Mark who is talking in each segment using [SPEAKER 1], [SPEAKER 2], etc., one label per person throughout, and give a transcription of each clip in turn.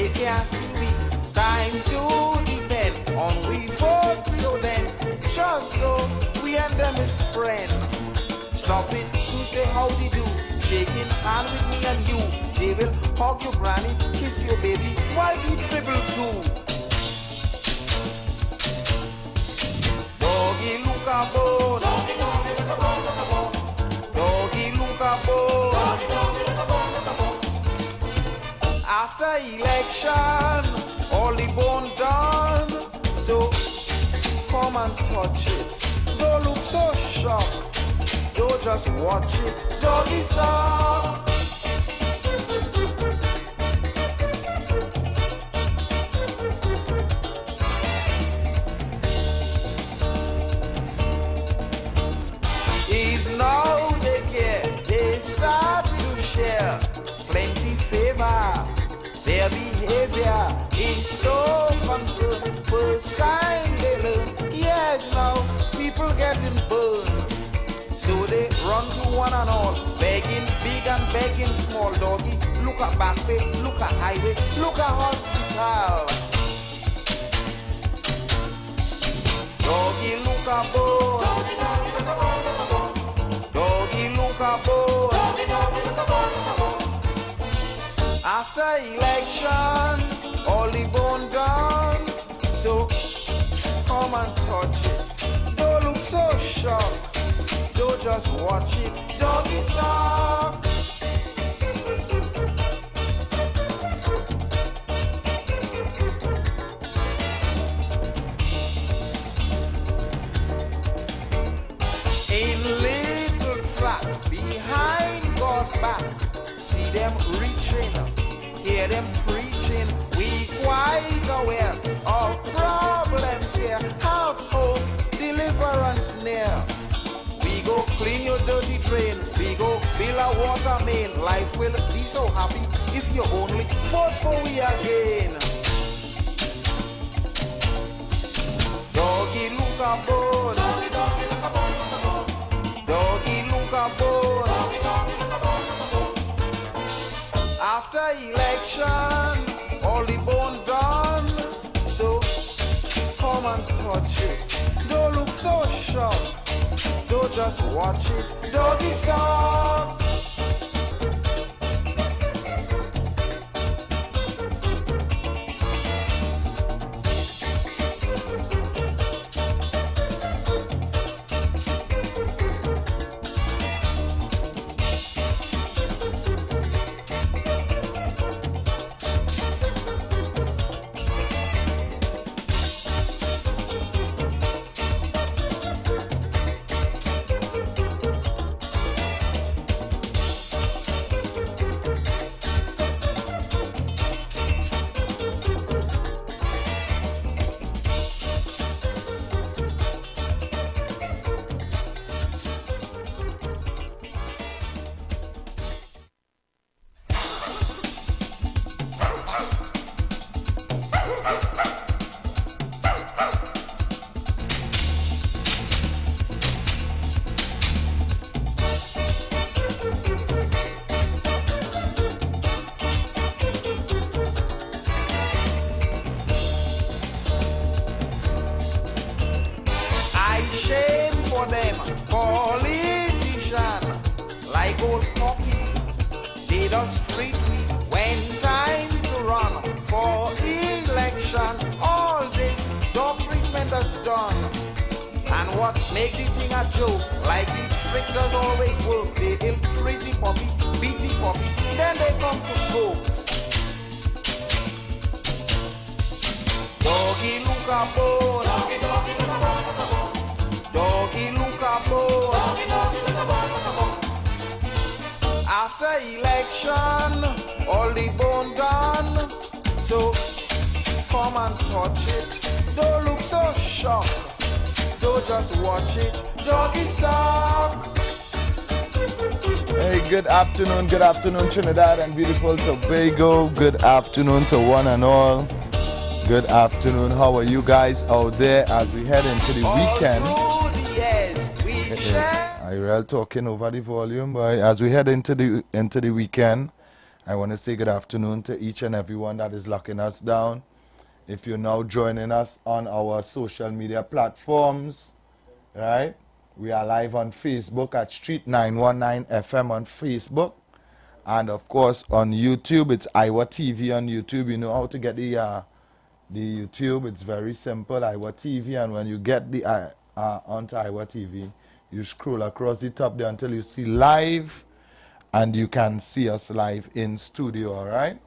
[SPEAKER 1] they can't see we. Time to depend on we both, so then, just so we and them is friend. Stop it to say howdy do, shaking hand with me and you. They will hug your granny, kiss your baby, while we dribble too. Doggy look a bone, doggy look a bone, doggy look a bone, doggy look a bone. After election, all the bone done, so come and touch it. Don't look so shocked, don't just watch it. Doggy song. Is now they care, they start to share plenty favor. Their behavior is so concerned. First time they learn, yes now people getting burned. So they run to one and all, begging big and begging small. Doggy, look at back way, look at highway, look at hospital. Doggy, look at bone. Doggy, look at bone. Doggy, look at bone. Doggy, look at bone. After election, all the bone done. So come and touch it. Don't look so shocked. Don't just watch it. Doggy song. In little track behind God's back, see them reaching, hear them preaching. We quite aware of problems here. Have hope, deliverance near. We go clean your dirty drain. We go build a water main. Life will be so happy if you only vote for we again. Doggy look a bone. Doggy, doggy look a bone. Doggy look a bone. Doggy, doggy look a bone. After election, all the bone done. So come and touch it. Don't look so shocked. Don't just watch it. Doggy song. Them politician like old cocky, they just treat me when time to run for election. All this dog treatment is done, and what make the thing a joke, like the trick does always work. They ill treat the puppy, beat the puppy, then they come to folks. Doggy look a bone. Doggy, doggy look a bone. Doggy look a bone. Doggy, doggy look a bone. After election, all the bone done. So come and touch it. Don't look so shocked. Don't just watch it. Doggy suck.
[SPEAKER 2] Hey, good afternoon Trinidad and beautiful Tobago. Good afternoon to one and all. Good afternoon. How are you guys out there as we head into the weekend? Iwer talking over the volume, boy. As we head into the weekend, I want to say good afternoon to each and everyone that is locking us down. If you're now joining us on our social media platforms, right? We are live on Facebook at Street 919 FM on Facebook. And of course on YouTube, it's Iwer TV on YouTube. You know how to get the YouTube. It's very simple, Iwer TV. And when you get the onto Iwer TV, you scroll across the top there until you see live, and you can see us live in studio, all right?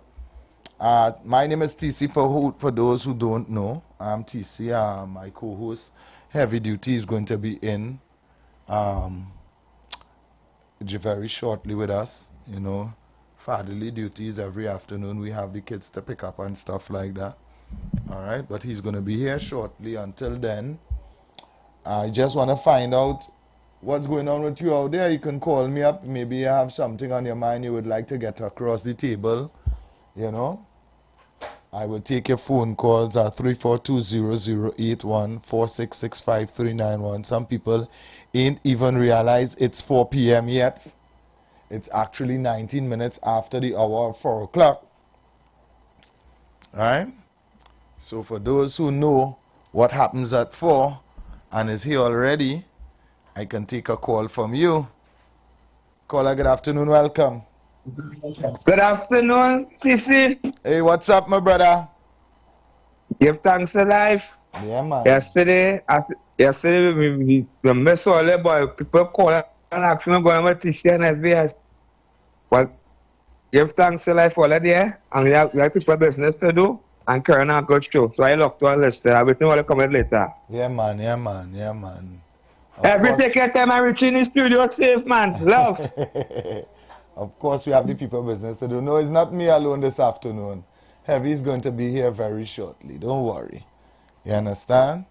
[SPEAKER 2] My name is TC. For those who don't know, I'm TC. My co-host, Heavy Duty, is going to be in very shortly with us. You know, fatherly duties every afternoon. We have the kids to pick up and stuff like that. All right, but he's going to be here shortly. Until then, I just want to find out what's going on with you out there. You can call me up. Maybe you have something on your mind you would like to get across the table. You know, I will take your phone calls at 342-0081 4665-391. Some people ain't even realize it's 4 p.m. yet. It's actually 19 minutes after the hour of 4 o'clock. All right? So for those who know what happens at 4 and is here already, I can take a call from you. Caller, good afternoon, welcome.
[SPEAKER 3] Good afternoon, TC.
[SPEAKER 2] Hey, what's up, my brother?
[SPEAKER 3] Give thanks to life.
[SPEAKER 2] Yeah, man.
[SPEAKER 3] Yesterday we missed all the boy. People call and ask me going to TC and SBS. But give thanks to life all there. And we have people business to do and carrying on good show. So I look to our list. Everything will come later.
[SPEAKER 2] Yeah, man, yeah, man, yeah, man.
[SPEAKER 3] Every take your time and reach in the studio safe, man. Love.
[SPEAKER 2] Of course, we have the people business to do. No, it's not me alone this afternoon. Heavy is going to be here very shortly. Don't worry. You understand?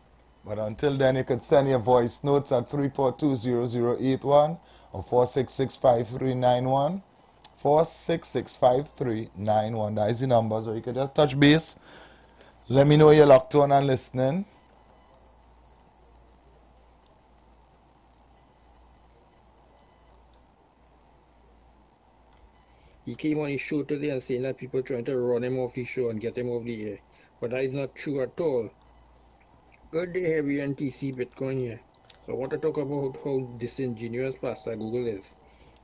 [SPEAKER 2] But until then, you could send your voice notes at 342-0081 or 4665-391. 4665-391. That is the number. So you could just touch base. Let me know you're locked on and listening.
[SPEAKER 4] He came on his show today and saying that people trying to run him off the show and get him off the air. But that is not true at all. Good day, Heavy and TC Bitcoin here. So I want to talk about how disingenuous Pastor Google is.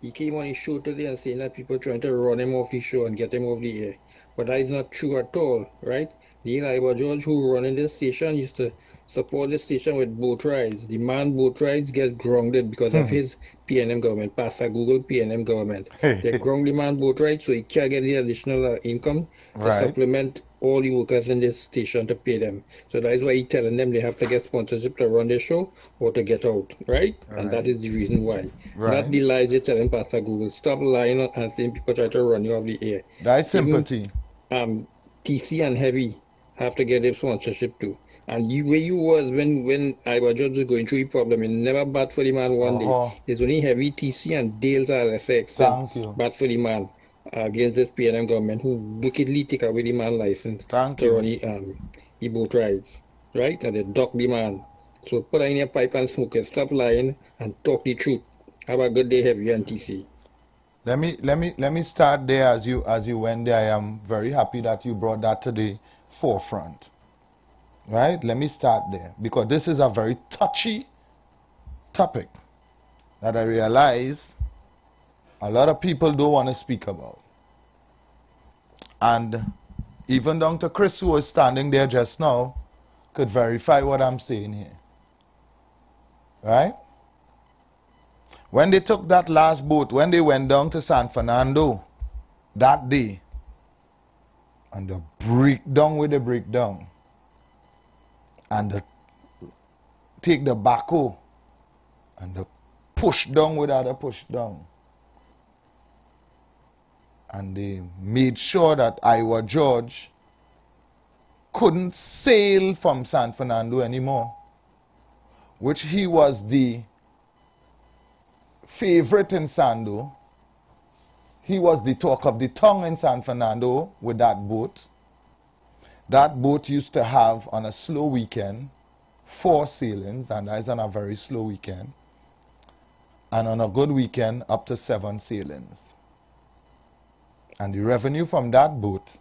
[SPEAKER 4] He came on his show today and saying that people trying to run him off the show and get him off the air. But that is not true at all, right? Neil Iwer George, who running this station, used to support the station with boat rides. The man boat rides get grounded because of his PNM government, Pastor Google PNM government. They ground the man boat rides so he can't get the additional income to supplement all the workers in this station to pay them. So that is why he's telling them they have to get sponsorship to run their show or to get out, right? And that is the reason why. Not the lies you're telling Pastor Google. Stop lying and saying people try to run you off the air.
[SPEAKER 2] That's sympathy.
[SPEAKER 4] Even, TC and Heavy have to get their sponsorship too. And where you was when Iwer George was going through the problem, you never bat for the man one day. It's only Heavy, TC, and Dale's RSX bat for the man against this PNM government who wickedly take away the man license to run the boat rides, right? And they dock the man. So put in your pipe and smoke it. Stop lying and talk the truth. Have a good day, Heavy and TC.
[SPEAKER 2] Let me start there as you went there. I am very happy that you brought that to the forefront. Right? Let me start there because this is a very touchy topic that I realize a lot of people don't want to speak about. And even down to Chris, who was standing there just now, could verify what I'm saying here. Right? When they took that last boat, when they went down to San Fernando that day, and the breakdown with the breakdown, and the take the backhoe and the push down without a push down. And they made sure that Iwer George couldn't sail from San Fernando anymore, which he was the favorite in Sando. He was the talk of the tongue in San Fernando with that boat. That boat used to have, on a slow weekend, 4 sailings, and that is on a very slow weekend. And on a good weekend, up to 7 sailings. And the revenue from that boat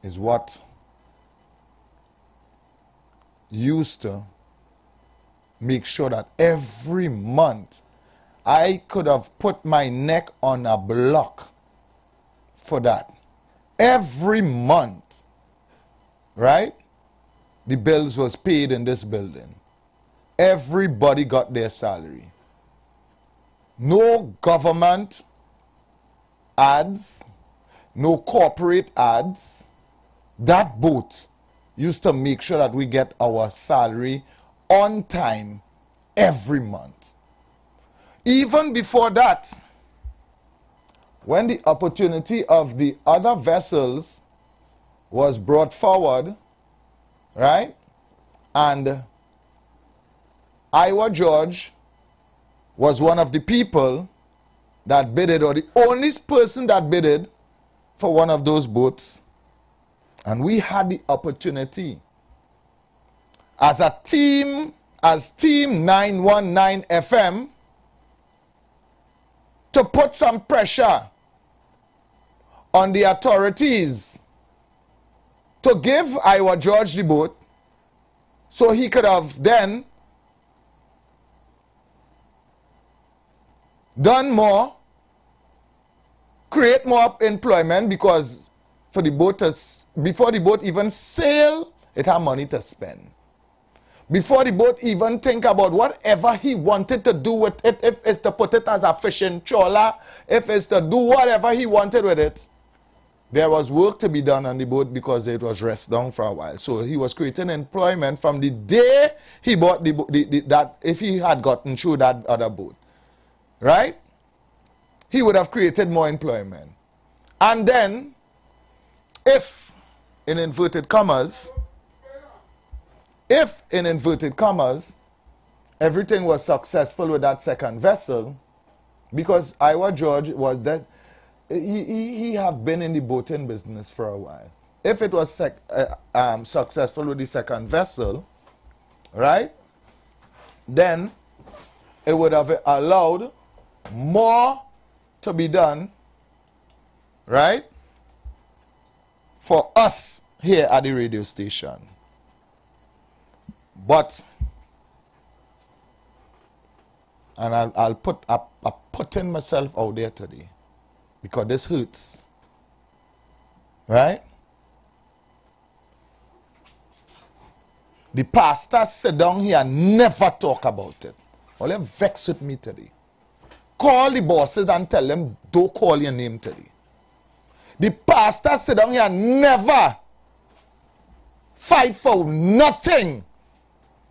[SPEAKER 2] is what used to make sure that every month I could have put my neck on a block for that. Every month, right? The bills was paid in this building. Everybody got their salary. No government ads, no corporate ads. That boat used to make sure that we get our salary on time every month. Even before that, when the opportunity of the other vessels was brought forward, right? And Iwer George was one of the people that bidded, or the only person that bidded for one of those boats. And we had the opportunity as a team, as Team 919 FM, to put some pressure on the authorities to give Iwer George the boat so he could have then done more, create more employment, because for the boat to, before the boat even sail, it had money to spend. Before the boat even think about whatever he wanted to do with it, if it's to put it as a fishing trawler, if it's to do whatever he wanted with it, there was work to be done on the boat because it was rest down for a while. So he was creating employment from the day he bought that, if he had gotten through that other boat, right? He would have created more employment. And then, if, in inverted commas, everything was successful with that second vessel, because Iwer George was that, he have been in the boating business for a while. If it was successful with the second vessel, right, then it would have allowed more to be done, right, for us here at the radio station. But, and I'm putting myself out there today, because this hurts, right? The pastor sit down here and never talk about it. Well, they vex with me today. Call the bosses and tell them, don't call your name today. The pastor sit down here and never fight for nothing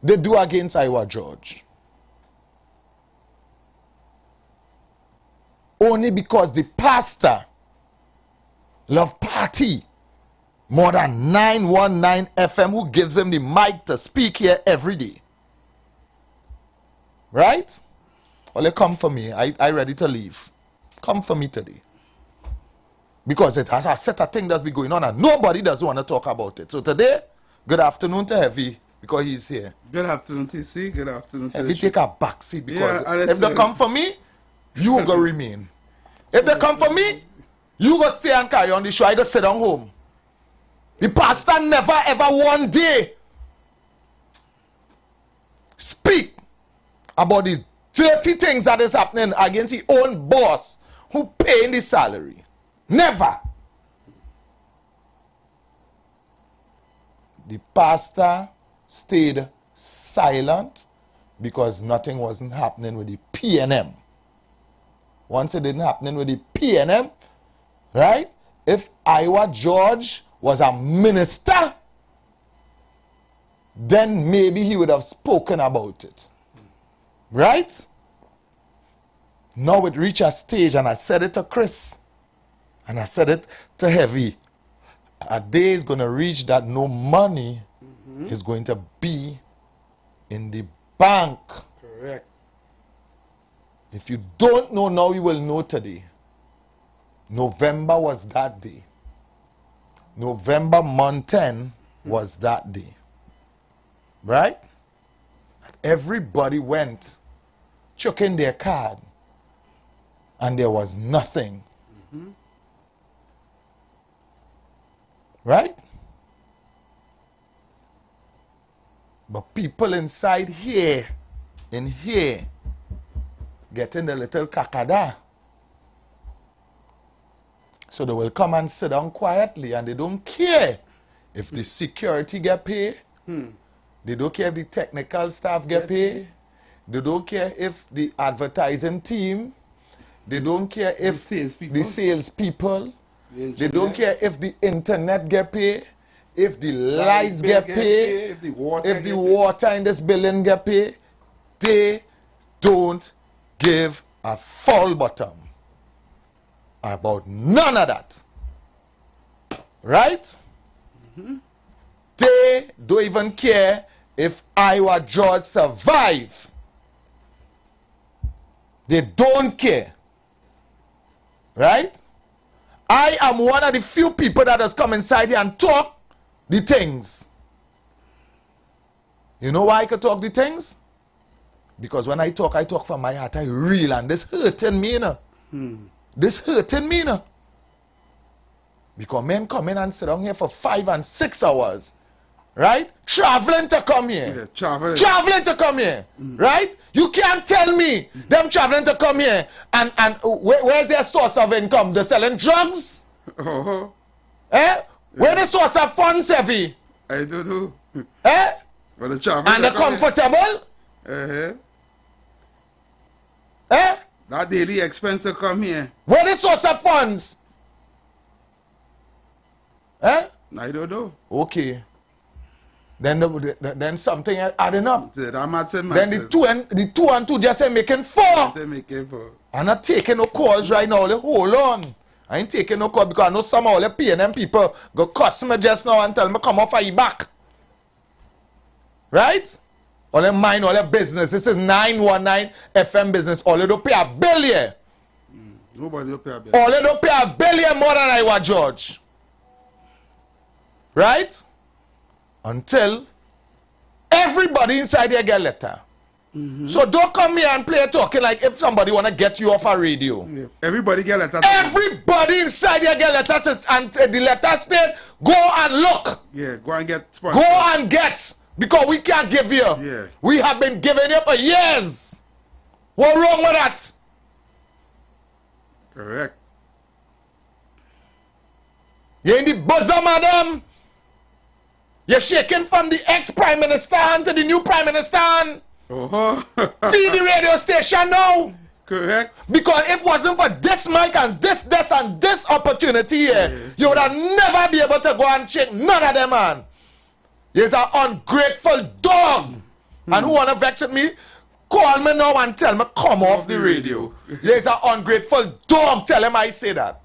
[SPEAKER 2] they do against Iwer George. Only because the pastor love party more than 919 FM, who gives him the mic to speak here every day. Right? Well, they come for me. I ready to leave. Come for me today. Because it has a set of things that's been going on and nobody doesn't want to talk about it. So today, good afternoon to Heavy, because he's here.
[SPEAKER 5] Good afternoon, TC. Good afternoon to
[SPEAKER 2] Heavy, take a back seat, because
[SPEAKER 5] Yeah,
[SPEAKER 2] if they come for me, you will go remain. If they come for me, you go stay and carry on the show. I go sit down home. The pastor never ever one day speak about the dirty things that is happening against his own boss who paying the salary. Never. The pastor stayed silent because nothing wasn't happening with the PNM. Once it didn't happen with the PNM, right? If Iwer George was a minister, then maybe he would have spoken about it. Right? Now it reached a stage, and I said it to Chris, and I said it to Heavy. A day is going to reach that no money is going to be in the bank.
[SPEAKER 5] Correct.
[SPEAKER 2] If you don't know now, you will know today. November was that day. November month 10 was that day. Right? Everybody went, chucking their card, and there was nothing Right? But people inside here, in here, getting the little kakada. So they will come and sit down quietly and they don't care if the security get paid. They don't care if the technical staff get paid. They don't care if the advertising team. They don't care if the salespeople. They don't care if the internet get paid. If the lights get paid. If the water in this building get paid. They don't give a foul bottom about none of that. Right? They don't even care if Iwer George survive. They don't care. Right? I am one of the few people that has come inside here and talk the things. You know why I can talk the things? Because when I talk from my heart. I real, and this hurting me, you know. This hurting me, you know. Because men come in and sit down here for 5 and 6 hours. Right? Traveling to come here.
[SPEAKER 5] Yeah, traveling
[SPEAKER 2] to come here. Right? You can't tell me them traveling to come here and where's their source of income? They're selling drugs? Eh? Where the source of funds, Evie?
[SPEAKER 5] I don't know.
[SPEAKER 2] Eh?
[SPEAKER 5] But the traveling
[SPEAKER 2] And they're comfortable?
[SPEAKER 5] Uh-huh.
[SPEAKER 2] Eh?
[SPEAKER 5] That daily expense to come here.
[SPEAKER 2] Where the source of funds? Eh?
[SPEAKER 5] I don't know.
[SPEAKER 2] Okay. Then something adding up.
[SPEAKER 5] Then
[SPEAKER 2] the two and two just say making 4.
[SPEAKER 5] They make it for.
[SPEAKER 2] I'm not taking no calls right now. Hold on. I ain't taking no call because I know some of the PNM people go cuss me just now and tell me come off of your back. Right? All them mind, all their business. This is 919 FM business. All they don't pay a bill here.
[SPEAKER 5] Nobody don't pay a bill.
[SPEAKER 2] All they don't pay a bill here more than Iwer George. Right? Until everybody inside here get letter. So don't come here and play talking like if somebody want to get you off a radio.
[SPEAKER 5] Yeah. Everybody get letter.
[SPEAKER 2] Everybody inside here get letters and the letter state, go and look.
[SPEAKER 5] Yeah, go and get sponsor.
[SPEAKER 2] Go and get. Because we can't give you.
[SPEAKER 5] Yeah.
[SPEAKER 2] We have been giving you for years. What wrong with that?
[SPEAKER 5] Correct.
[SPEAKER 2] You in the bosom, madam. You're shaking from the ex-prime minister to the new prime minister.
[SPEAKER 5] Oh.
[SPEAKER 2] Feed the radio station now.
[SPEAKER 5] Correct.
[SPEAKER 2] Because if it wasn't for this mic and this and this opportunity here, you would have never be able to go and shake none of them, man. You're an ungrateful dog. And who wanna vex with me? Call me now and tell me come off the radio. You're an ungrateful dog. Tell him I say that.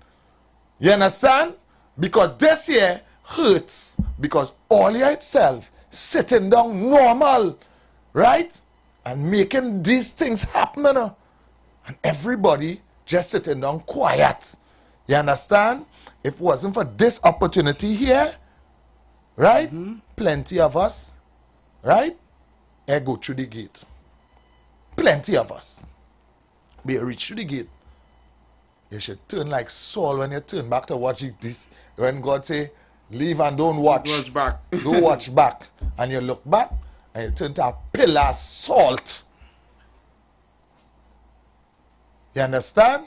[SPEAKER 2] You understand? Because this here hurts. Because all your itself sitting down normal, right? And making these things happen, you know? And everybody just sitting down quiet. You understand? If it wasn't for this opportunity here, right? Plenty of us, right? Go through the gate. Plenty of us. Be reach through the gate. You should turn like Saul when you turn back to watch this. When God say, leave and don't watch.
[SPEAKER 5] Watch back.
[SPEAKER 2] Don't watch back. And you look back and you turn to a pillar of salt. You understand?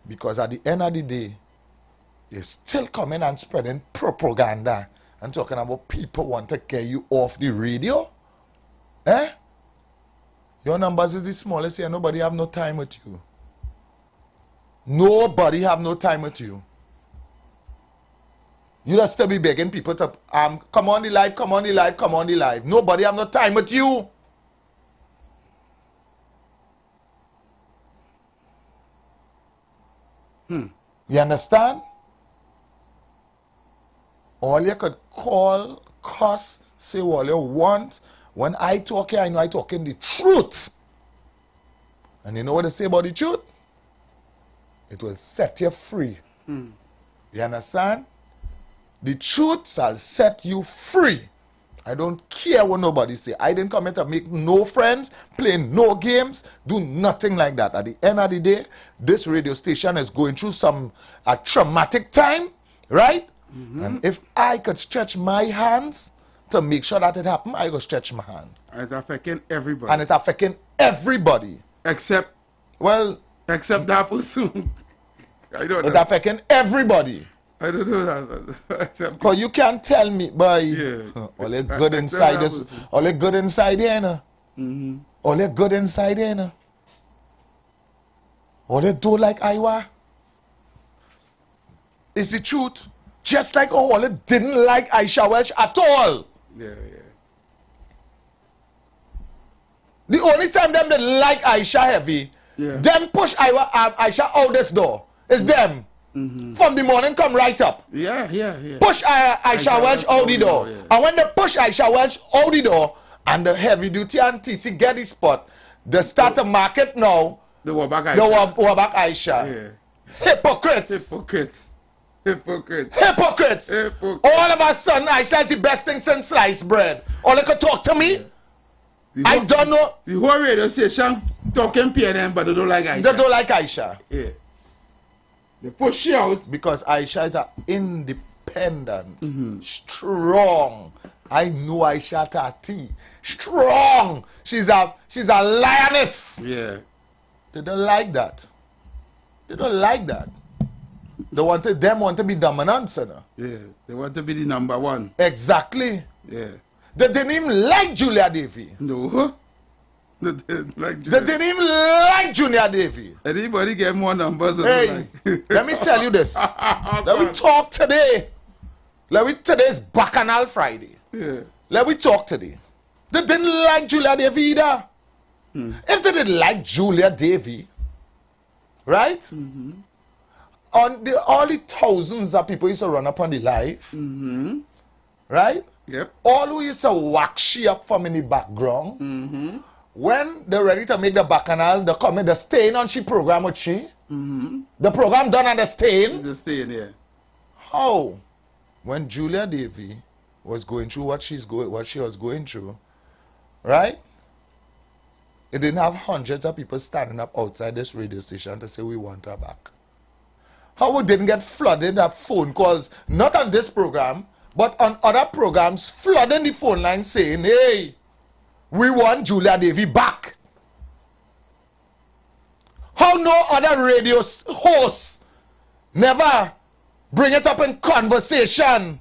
[SPEAKER 2] Because at the end of the day, you're still coming and spreading propaganda and talking about people want to get you off the radio. Eh? Your numbers is the smallest here. Nobody have no time with you. Nobody have no time with you. You just still be begging people to come on the live, come on the live, come on the live. Nobody have no time with you. You understand? All you could call, cuss, say all you want. When I talk here, I know I talking the truth. And you know what they say about the truth? It will set you free. You understand? The truth shall set you free. I don't care what nobody say. I didn't come here to make no friends, play no games, do nothing like that. At the end of the day, this radio station is going through a traumatic time, right? And if I could stretch my hands to make sure that it happen, I go stretch my hand.
[SPEAKER 5] And it's affecting everybody.
[SPEAKER 2] And it's affecting everybody.
[SPEAKER 5] Except
[SPEAKER 2] Well,
[SPEAKER 5] that person. I don't
[SPEAKER 2] it's
[SPEAKER 5] know.
[SPEAKER 2] affecting everybody.
[SPEAKER 5] I don't know that. Except
[SPEAKER 2] Because you can't tell me, boy,
[SPEAKER 5] Yeah.
[SPEAKER 2] all the good inside this, all the good inside here, no? All the good inside here, no? All they do like Iwer. It's the truth. Just like all they didn't like Aisha Welch at all.
[SPEAKER 5] yeah.
[SPEAKER 2] The only time them they like Aisha heavy,
[SPEAKER 5] Yeah.
[SPEAKER 2] them push Aisha out this door. It's them. From the morning come right up.
[SPEAKER 5] Yeah.
[SPEAKER 2] Push Aisha Welch out the door.
[SPEAKER 5] Yeah.
[SPEAKER 2] And when they push Aisha Welch out the door, and the heavy duty and TC get the spot, they start to market now.
[SPEAKER 5] The Wabak
[SPEAKER 2] The Wabak Aisha.
[SPEAKER 5] Yeah.
[SPEAKER 2] Hypocrites.
[SPEAKER 5] Hypocrites.
[SPEAKER 2] All of a sudden, Aisha is the best thing since sliced bread. All they could talk to me. I don't know.
[SPEAKER 5] The whole radio station talking PNM, but they don't like Aisha.
[SPEAKER 2] They don't like Aisha.
[SPEAKER 5] Yeah. They push you out.
[SPEAKER 2] Because Aisha is an independent, strong. I know Aisha Tati. Strong. She's a lioness.
[SPEAKER 5] Yeah.
[SPEAKER 2] They don't like that. They don't like that. They want to be dominant, you know?
[SPEAKER 5] Yeah. They want to be the number one.
[SPEAKER 2] Exactly.
[SPEAKER 5] Yeah.
[SPEAKER 2] They didn't even like Julia Davy.
[SPEAKER 5] No. They didn't like
[SPEAKER 2] They didn't even like Junior Davy.
[SPEAKER 5] Anybody get more numbers?
[SPEAKER 2] Hey, let me tell you this. Let me talk today. Today's Bacchanal Friday.
[SPEAKER 5] Yeah.
[SPEAKER 2] Let me talk today. They didn't like Julia Davy either. If they didn't like Julia Davy, right? All the thousands of people used to run up on the live, right?
[SPEAKER 5] Yep.
[SPEAKER 2] All who used to wax she up from in the background. When they're ready to make the Bacchanal, they come in the stain on she program with she. The program done on the stain.
[SPEAKER 5] The stain, yeah.
[SPEAKER 2] How? When Julia Davy was going through what she was going through, right? It didn't have hundreds of people standing up outside this radio station to say we want her back. How we didn't get flooded of phone calls, not on this program, but on other programs, flooding the phone line saying, hey, we want Julia Davy back. How no other radio host never bring it up in conversation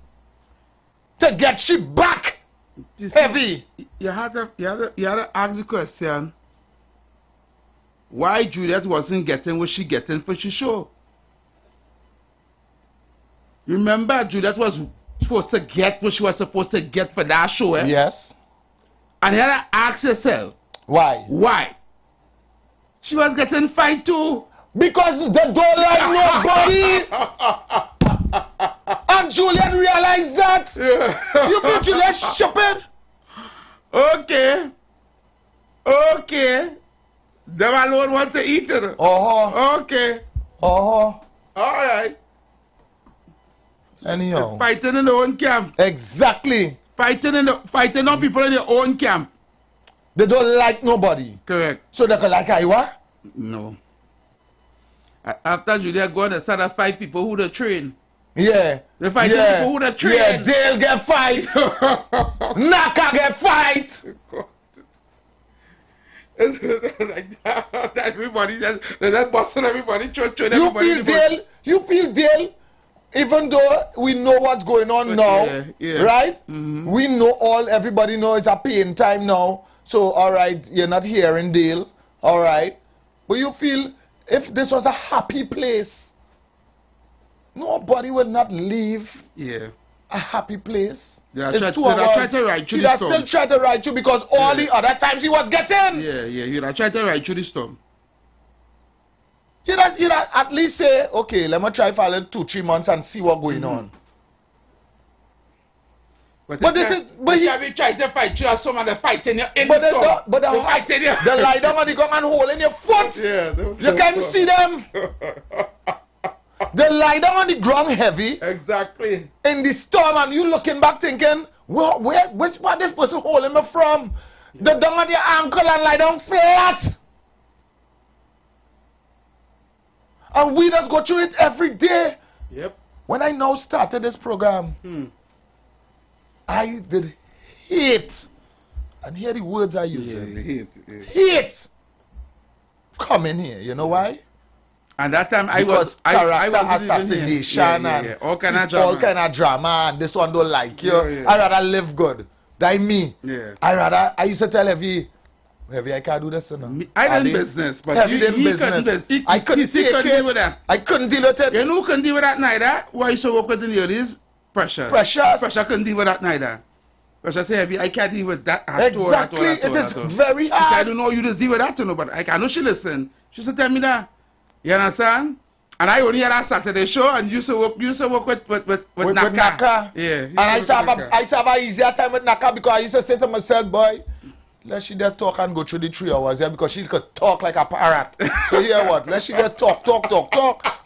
[SPEAKER 2] to get she back heavy?
[SPEAKER 5] You had to ask the question, why Juliet wasn't getting what she getting for she show? Remember, Juliet was supposed to get what she was supposed to get for that show, eh?
[SPEAKER 2] Yes.
[SPEAKER 5] And you had to ask yourself,
[SPEAKER 2] Why?
[SPEAKER 5] why? She was getting fight too.
[SPEAKER 2] Because they don't like nobody. And Juliet realized that. You feel Juliet stupid?
[SPEAKER 5] Okay. Them alone want to eat it. Okay.
[SPEAKER 2] All
[SPEAKER 5] right.
[SPEAKER 2] Anyhow.
[SPEAKER 5] Fighting in their own camp.
[SPEAKER 2] Exactly.
[SPEAKER 5] Fighting on people in their own camp.
[SPEAKER 2] They don't like nobody.
[SPEAKER 5] Correct.
[SPEAKER 2] So they can like Iwer?
[SPEAKER 5] No. After Julia gone, they started 5 people who they train.
[SPEAKER 2] Yeah.
[SPEAKER 5] They fight people who they train.
[SPEAKER 2] Yeah, Dale get fight. Naka get fight.
[SPEAKER 5] Like that, everybody that busting everybody, train
[SPEAKER 2] You
[SPEAKER 5] everybody.
[SPEAKER 2] feel Dale, even though we know what's going on now,
[SPEAKER 5] yeah.
[SPEAKER 2] right? We know everybody knows it's a pain time now. So, all right, you're not hearing Dale, all right? But you feel if this was a happy place, nobody would not leave
[SPEAKER 5] Yeah.
[SPEAKER 2] a happy place.
[SPEAKER 5] Yeah,
[SPEAKER 2] It's
[SPEAKER 5] try-
[SPEAKER 2] 2
[SPEAKER 5] yeah,
[SPEAKER 2] hours.
[SPEAKER 5] try to ride through
[SPEAKER 2] He'd
[SPEAKER 5] the
[SPEAKER 2] have
[SPEAKER 5] storm.
[SPEAKER 2] still tried to ride you because all the other times he was getting.
[SPEAKER 5] Yeah, you'd have tried to ride through the storm.
[SPEAKER 2] You'd have at least say, okay, let me try for a little 2-3 months and see what's going on. But he
[SPEAKER 5] have been trying to fight you, some of the fighting you in
[SPEAKER 2] But
[SPEAKER 5] the storm.
[SPEAKER 2] the
[SPEAKER 5] fighting you.
[SPEAKER 2] they lie down on the ground and holding your foot.
[SPEAKER 5] Yeah,
[SPEAKER 2] You can see them. They lie down on the ground heavy
[SPEAKER 5] Exactly.
[SPEAKER 2] in the storm and you looking back thinking, Which part this person holding me from? The down on your ankle and lie down flat. And we just go through it every day.
[SPEAKER 5] Yep.
[SPEAKER 2] When I now started this program, I did hate, and hear the words I use. Hate. Come in here. You know why?
[SPEAKER 5] And that time
[SPEAKER 2] Because
[SPEAKER 5] I
[SPEAKER 2] character
[SPEAKER 5] was
[SPEAKER 2] assassination and
[SPEAKER 5] all kind of drama.
[SPEAKER 2] all kind of drama, and this one don't like you.
[SPEAKER 5] Yeah, yeah.
[SPEAKER 2] I rather live good. That me.
[SPEAKER 5] Yeah.
[SPEAKER 2] I used to tell Heavy, I can't do this, you know.
[SPEAKER 5] I did business, but
[SPEAKER 2] Heavy
[SPEAKER 5] he
[SPEAKER 2] did
[SPEAKER 5] couldn't
[SPEAKER 2] business. I couldn't take
[SPEAKER 5] couldn't deal with
[SPEAKER 2] it.
[SPEAKER 5] that.
[SPEAKER 2] I couldn't deal with it.
[SPEAKER 5] You know who couldn't deal with that neither? Why you so work with the ladies? Pressure.
[SPEAKER 2] Precious.
[SPEAKER 5] Pressure couldn't deal with that neither. Pressure say, Heavy, I can't deal with that at all,
[SPEAKER 2] Exactly.
[SPEAKER 5] at all.
[SPEAKER 2] It is very
[SPEAKER 5] She said, I
[SPEAKER 2] hard.
[SPEAKER 5] don't know, you just deal with that, you know, but I know she listen. She said, tell me that. You understand? And I only had a Saturday show, and you used to work with Naka. Yeah.
[SPEAKER 2] And I used to have an easier time with Naka because I used to say to myself, boy, let she just talk and go through the 3 hours, yeah, because she could talk like a parrot. So here what? Let she just talk,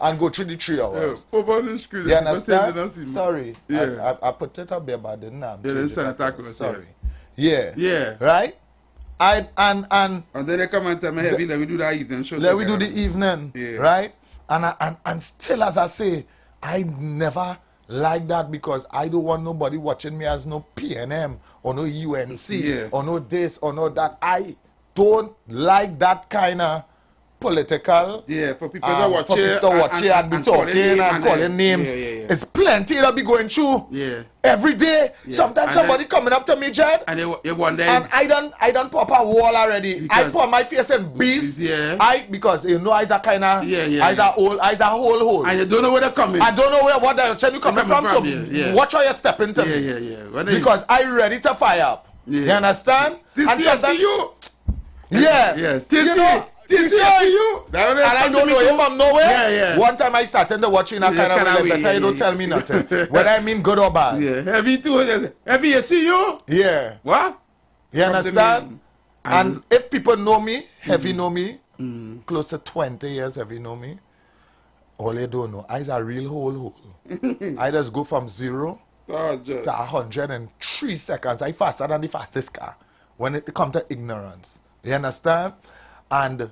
[SPEAKER 2] and go through the 3 hours. You understand? Sorry.
[SPEAKER 5] Yeah.
[SPEAKER 2] I put it up there, but I didn't.
[SPEAKER 5] Yeah, didn't send a tackle.
[SPEAKER 2] Sorry. Yeah.
[SPEAKER 5] Yeah.
[SPEAKER 2] Right? And
[SPEAKER 5] then they come and tell me, Heavy, let me do that evening show.
[SPEAKER 2] let we do the evening.
[SPEAKER 5] Yeah.
[SPEAKER 2] Right? And still, as I say, I never like that because I don't want nobody watching me as no PNM or no UNC or no this or no that. I don't like that kind of political.
[SPEAKER 5] Yeah, for people to watch
[SPEAKER 2] it and be talking and calling names.
[SPEAKER 5] Yeah.
[SPEAKER 2] It's plenty that be going through.
[SPEAKER 5] Yeah.
[SPEAKER 2] Every day.
[SPEAKER 5] Yeah.
[SPEAKER 2] Sometimes
[SPEAKER 5] And
[SPEAKER 2] somebody coming up to me, Jed.
[SPEAKER 5] And you wonder.
[SPEAKER 2] And I done pop a wall already. I
[SPEAKER 5] Because-
[SPEAKER 2] put my face in beast.
[SPEAKER 5] Yeah.
[SPEAKER 2] Because you know I's a kind of I's a whole hole.
[SPEAKER 5] And you don't know where they're coming.
[SPEAKER 2] I don't know what direction you coming from. So watch how you step into me.
[SPEAKER 5] Yeah.
[SPEAKER 2] Because I ready to fire up.
[SPEAKER 5] Yeah.
[SPEAKER 2] You understand?
[SPEAKER 5] This
[SPEAKER 2] And
[SPEAKER 5] year
[SPEAKER 2] sometimes-
[SPEAKER 5] to you.
[SPEAKER 2] Yeah.
[SPEAKER 5] This
[SPEAKER 2] You
[SPEAKER 5] year.
[SPEAKER 2] know,
[SPEAKER 5] This year to you.
[SPEAKER 2] And I don't know him from nowhere.
[SPEAKER 5] Yeah.
[SPEAKER 2] One time I started to watch in a kind of way. Better you don't tell me nothing. Whether I mean good or bad.
[SPEAKER 5] Yeah. Heavy too. Heavy, you see you?
[SPEAKER 2] Yeah.
[SPEAKER 5] What?
[SPEAKER 2] You
[SPEAKER 5] From the
[SPEAKER 2] understand?
[SPEAKER 5] name.
[SPEAKER 2] And if people know me, Heavy know me, close to 20 years Heavy know me, all they don't know, I's a real hole. I just go from 0 to 100 in 3 seconds. I faster than the fastest car when it comes to ignorance. You understand? And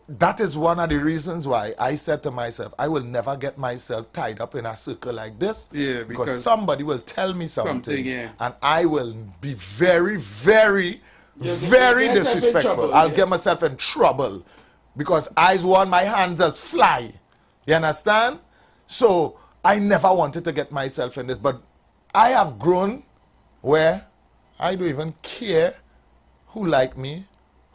[SPEAKER 2] that is one of the reasons why I said to myself, I will never get myself tied up in a circle like this.
[SPEAKER 5] Yeah,
[SPEAKER 2] because somebody will tell me something.
[SPEAKER 5] yeah.
[SPEAKER 2] And I will be very, very, very
[SPEAKER 5] get yourself in
[SPEAKER 2] disrespectful.
[SPEAKER 5] trouble,
[SPEAKER 2] I'll
[SPEAKER 5] yeah.
[SPEAKER 2] get myself in trouble. Because eyes want my hands as fly. You understand? So I never wanted to get myself in this. But I have grown where I don't even care who like me,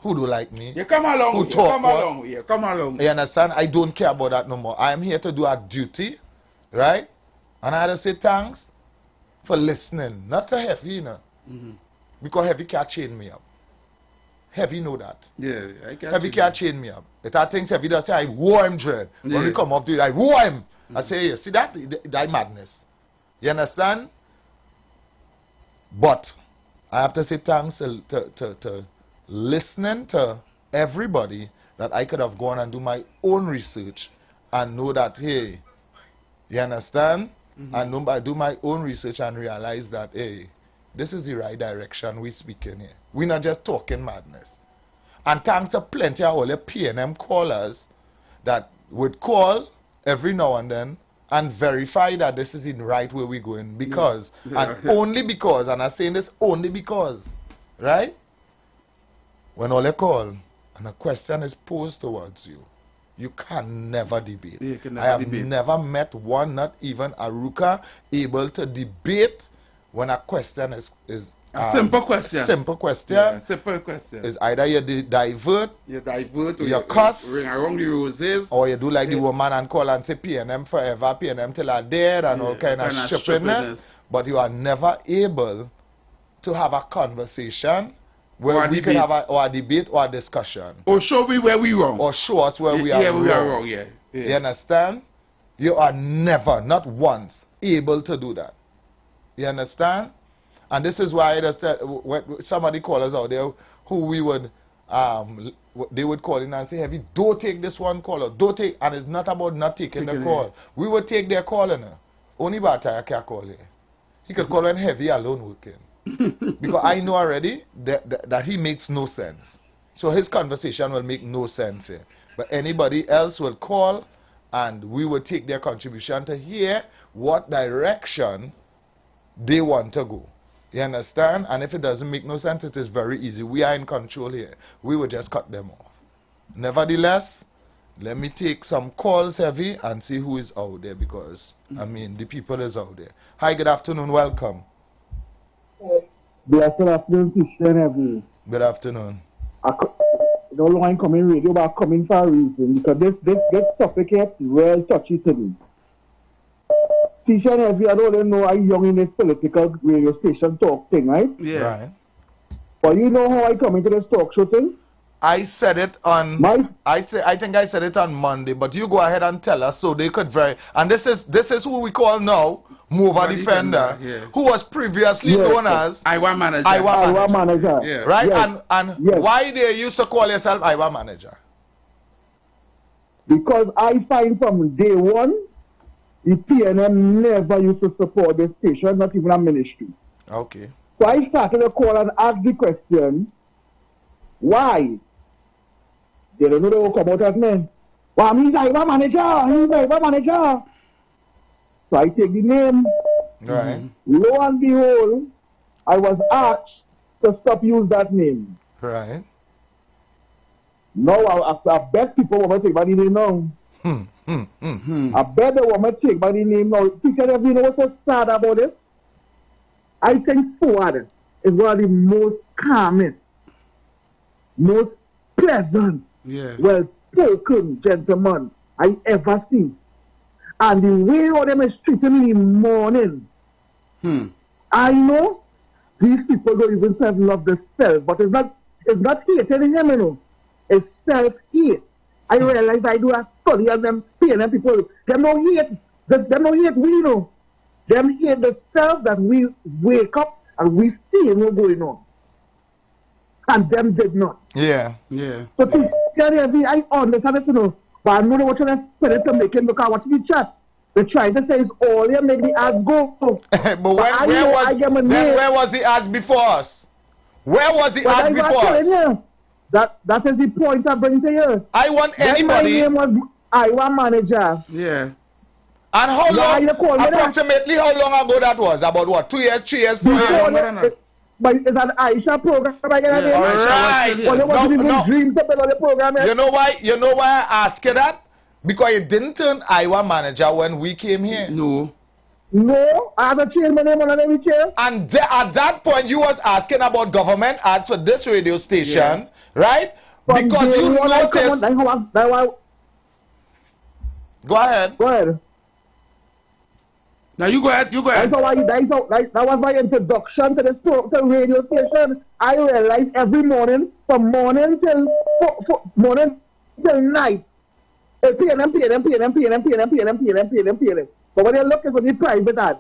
[SPEAKER 2] who don't like me.
[SPEAKER 5] You come along.
[SPEAKER 2] Who
[SPEAKER 5] You
[SPEAKER 2] talk
[SPEAKER 5] come
[SPEAKER 2] what?
[SPEAKER 5] along. You come along.
[SPEAKER 2] You understand? I don't care about that no more. I am here to do our duty, right? And I had to say thanks for listening. Not to Heavy, you know. Because Heavy can't chain me up. Heavy know that.
[SPEAKER 5] Yeah, I get
[SPEAKER 2] Heavy
[SPEAKER 5] you.
[SPEAKER 2] can't chain me up. It are things Heavy does say, I wore him dread. When we
[SPEAKER 5] Yeah.
[SPEAKER 2] come off the I wore him. I say, yeah, see that? That madness. You understand? But I have to say thanks to listening to everybody that I could have gone and do my own research and know that, hey, you understand? And I do my own research and realize that, hey, this is the right direction we speaking here. We're not just talking madness. And thanks to plenty of all the PNM callers that would call every now and then and verify that this is the right way we're going. Because, and only because, and I'm saying this only because, right? When all they call and a question is posed towards you, you can never debate.
[SPEAKER 5] You can
[SPEAKER 2] I
[SPEAKER 5] never
[SPEAKER 2] have
[SPEAKER 5] debate.
[SPEAKER 2] never met one, not even a Ruka, able to debate when a question is
[SPEAKER 5] A simple question.
[SPEAKER 2] Simple question.
[SPEAKER 5] Yeah, simple question.
[SPEAKER 2] Is either you divert
[SPEAKER 5] You divert or
[SPEAKER 2] you cuss.
[SPEAKER 5] ring around the roses.
[SPEAKER 2] or you do like the woman and call and say PNM forever, PNM till I dead and all kind of
[SPEAKER 5] kinda
[SPEAKER 2] stupidness.
[SPEAKER 5] stupidness.
[SPEAKER 2] But you are never able to have a conversation where
[SPEAKER 5] Or a
[SPEAKER 2] we can
[SPEAKER 5] debate.
[SPEAKER 2] have a debate or a discussion.
[SPEAKER 5] Or show me where we wrong.
[SPEAKER 2] Or show us where we are
[SPEAKER 5] yeah,
[SPEAKER 2] wrong.
[SPEAKER 5] we are wrong, yeah.
[SPEAKER 2] You understand? You are never, not once, able to do that. You understand? And this is why when somebody call us out there who we would, they would call in and say, Heavy, don't take this one call, or don't take, and it's not about not taking the call. We would take their call, you know. Only Bataya can call here. He could call when Heavy alone working. Because I know already that he makes no sense. So his conversation will make no sense here. But anybody else will call and we will take their contribution to hear what direction they want to go. You understand? And if it doesn't make no sense, it is very easy. We are in control here. We will just cut them off. Nevertheless, let me take some calls, Heavy, and see who is out there because, I mean, the people is out there. Hi, good afternoon. Welcome.
[SPEAKER 6] Good afternoon, Christian, Heavy.
[SPEAKER 2] Good afternoon.
[SPEAKER 6] No longer coming radio, but coming for a reason because this topic is real touchy to me. Christian, Heavy, I don't even know how young in this political radio station talk thing, right?
[SPEAKER 5] Yeah.
[SPEAKER 2] Right.
[SPEAKER 6] But you know how I come into this talk show thing?
[SPEAKER 2] I said it on, I think I said it on Monday, but you go ahead and tell us so they could and this is who we call now Mover Defender,
[SPEAKER 5] yeah.
[SPEAKER 2] who was previously known as
[SPEAKER 5] Iwer Manager.
[SPEAKER 6] Iwer Manager.
[SPEAKER 5] Yeah.
[SPEAKER 2] Right?
[SPEAKER 6] Yes.
[SPEAKER 2] And
[SPEAKER 6] Yes.
[SPEAKER 2] why they used to call yourself Iwer Manager?
[SPEAKER 6] Because I find from day one, the PNM never used to support the station, not even a ministry.
[SPEAKER 2] Okay.
[SPEAKER 6] So I started to call and ask the question, why? They don't know they will come out as men. Well, he's Iwer Manager. So I take the name.
[SPEAKER 2] Right.
[SPEAKER 6] Lo and behold, I was asked to stop use that name.
[SPEAKER 2] Right.
[SPEAKER 6] Now I bet people want to take by the name now. I bet they want to take by the name now. Teacher, you know what's so sad about it? I think Ford is one of the most calmest, most pleasant, well-spoken gentleman I ever seen. And the way how them is treating me in the morning, I know these people don't even self-love themselves, but it's not hating him, you know. It's self-hate. I realize I do a study on them PNM people. Them don't hate. Them don't hate we, you know. Them hate the self that we wake up and we see what's going on. And them did not.
[SPEAKER 2] Yeah.
[SPEAKER 5] Yeah.
[SPEAKER 6] So I understand it, you know. But I know what you're trying to make him look at what's the chat. They're trying to say it's all here, make the ads go.
[SPEAKER 2] But where was the ads before us? Where was the ads before us?
[SPEAKER 6] That is the point I bring to you.
[SPEAKER 2] I want anybody.
[SPEAKER 6] My name was Iwer Manager.
[SPEAKER 5] Yeah.
[SPEAKER 2] And how long? Approximately how long ago that was? About what? 2 years, 3 years, 4 years?
[SPEAKER 6] But it's an Aisha program.
[SPEAKER 2] Right.
[SPEAKER 6] No.
[SPEAKER 2] You know why? You know why I asked you that? Because you didn't turn Iwer Manager when we came here.
[SPEAKER 5] No.
[SPEAKER 6] No, I have a change my name on every chair.
[SPEAKER 2] And at that point, you was asking about government ads for this radio station, right?
[SPEAKER 6] From
[SPEAKER 2] because you noticed. Go ahead.
[SPEAKER 6] Go ahead.
[SPEAKER 5] Now you go ahead.
[SPEAKER 6] That was my introduction to the radio station. I realized every morning, from morning till night, PNM. But when you're looking for the private ad,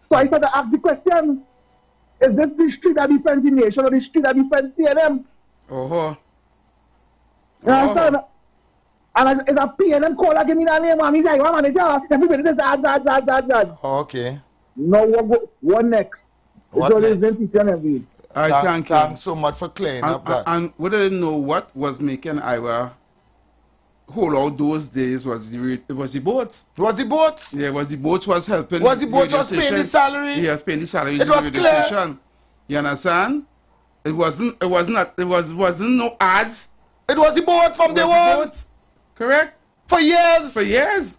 [SPEAKER 6] so I started to ask the question: is this the street that defends the nation or the street that defends PNM? You understand? And it's a PNM caller give me that name, and he's like, "What manager? Everybody does ads.
[SPEAKER 2] Okay.
[SPEAKER 6] No, what next?
[SPEAKER 2] What next?
[SPEAKER 5] Thank you.
[SPEAKER 2] Thanks so much for clearing up that.
[SPEAKER 5] And we didn't know what was making Iwer hold out those days. It was the boats.
[SPEAKER 2] Was the boats?
[SPEAKER 5] Yeah, was the boats was helping.
[SPEAKER 2] Was the boats was paying the salary?
[SPEAKER 5] He was paying the salary.
[SPEAKER 2] It was clear.
[SPEAKER 5] Station. You understand? It wasn't no ads.
[SPEAKER 2] It was the boat from day one.
[SPEAKER 5] Correct?
[SPEAKER 2] For years.
[SPEAKER 5] For years.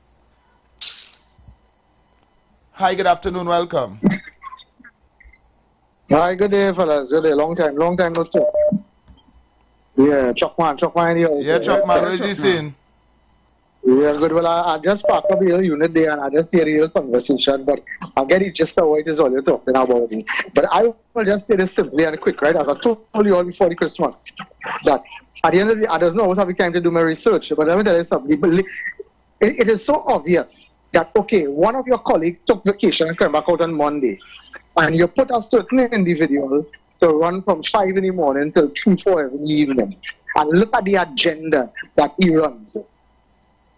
[SPEAKER 2] Hi, good afternoon, welcome.
[SPEAKER 7] Hi, good day, fellas. Good day. Long time no talk. Yeah, Chuckman here.
[SPEAKER 2] Yeah, Chuckman, what is he saying?
[SPEAKER 7] Yeah, good. Well, I just parked up here unit there and I just hear a real conversation, but I get it just how it is all you're talking about. But I will just say this simply and quick, right? As I told you all before the Christmas, that at the end of the day, I don't always have the time to do my research, but let me tell you something. It is so obvious that, okay, one of your colleagues took vacation and came back out on Monday, and you put a certain individual to run from 5 in the morning till 3, 4 in the evening, and look at the agenda that he runs,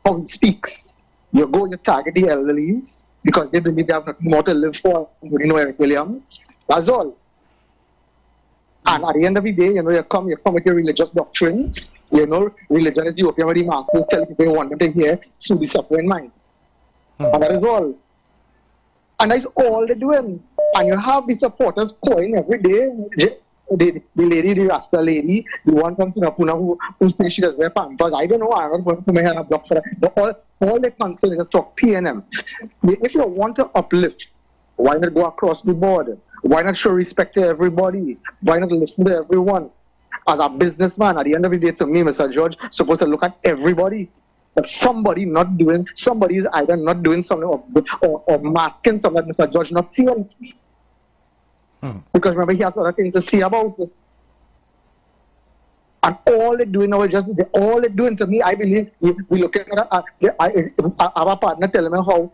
[SPEAKER 7] how he speaks. You target the elderlies, because they believe they have nothing more to live for. You know, Eric Williams. That's all. And at the end of the day, you know, you come with your religious doctrines. You know, religion is the opium of the masses. Tell people you want them to hear, soothe the suffering mind. And that is all. And that's all they're doing. And you have the supporters calling every day. The lady, the Rasta lady, the one from Sinapuna who says she does wear pampers. I don't know. I'm not going to put my hand up block for that. But all they concern is talk PNM. If you want to uplift, why not go across the board? Why not show respect to everybody? Why not listen to everyone? As a businessman, at the end of the day, to me, Mr. George, supposed to look at everybody. But somebody is either not doing something or masking something that Mr. George not seeing. Because remember, he has other things to say about it. And all they're doing now is all they're doing to me, I believe, we look at our partner telling me how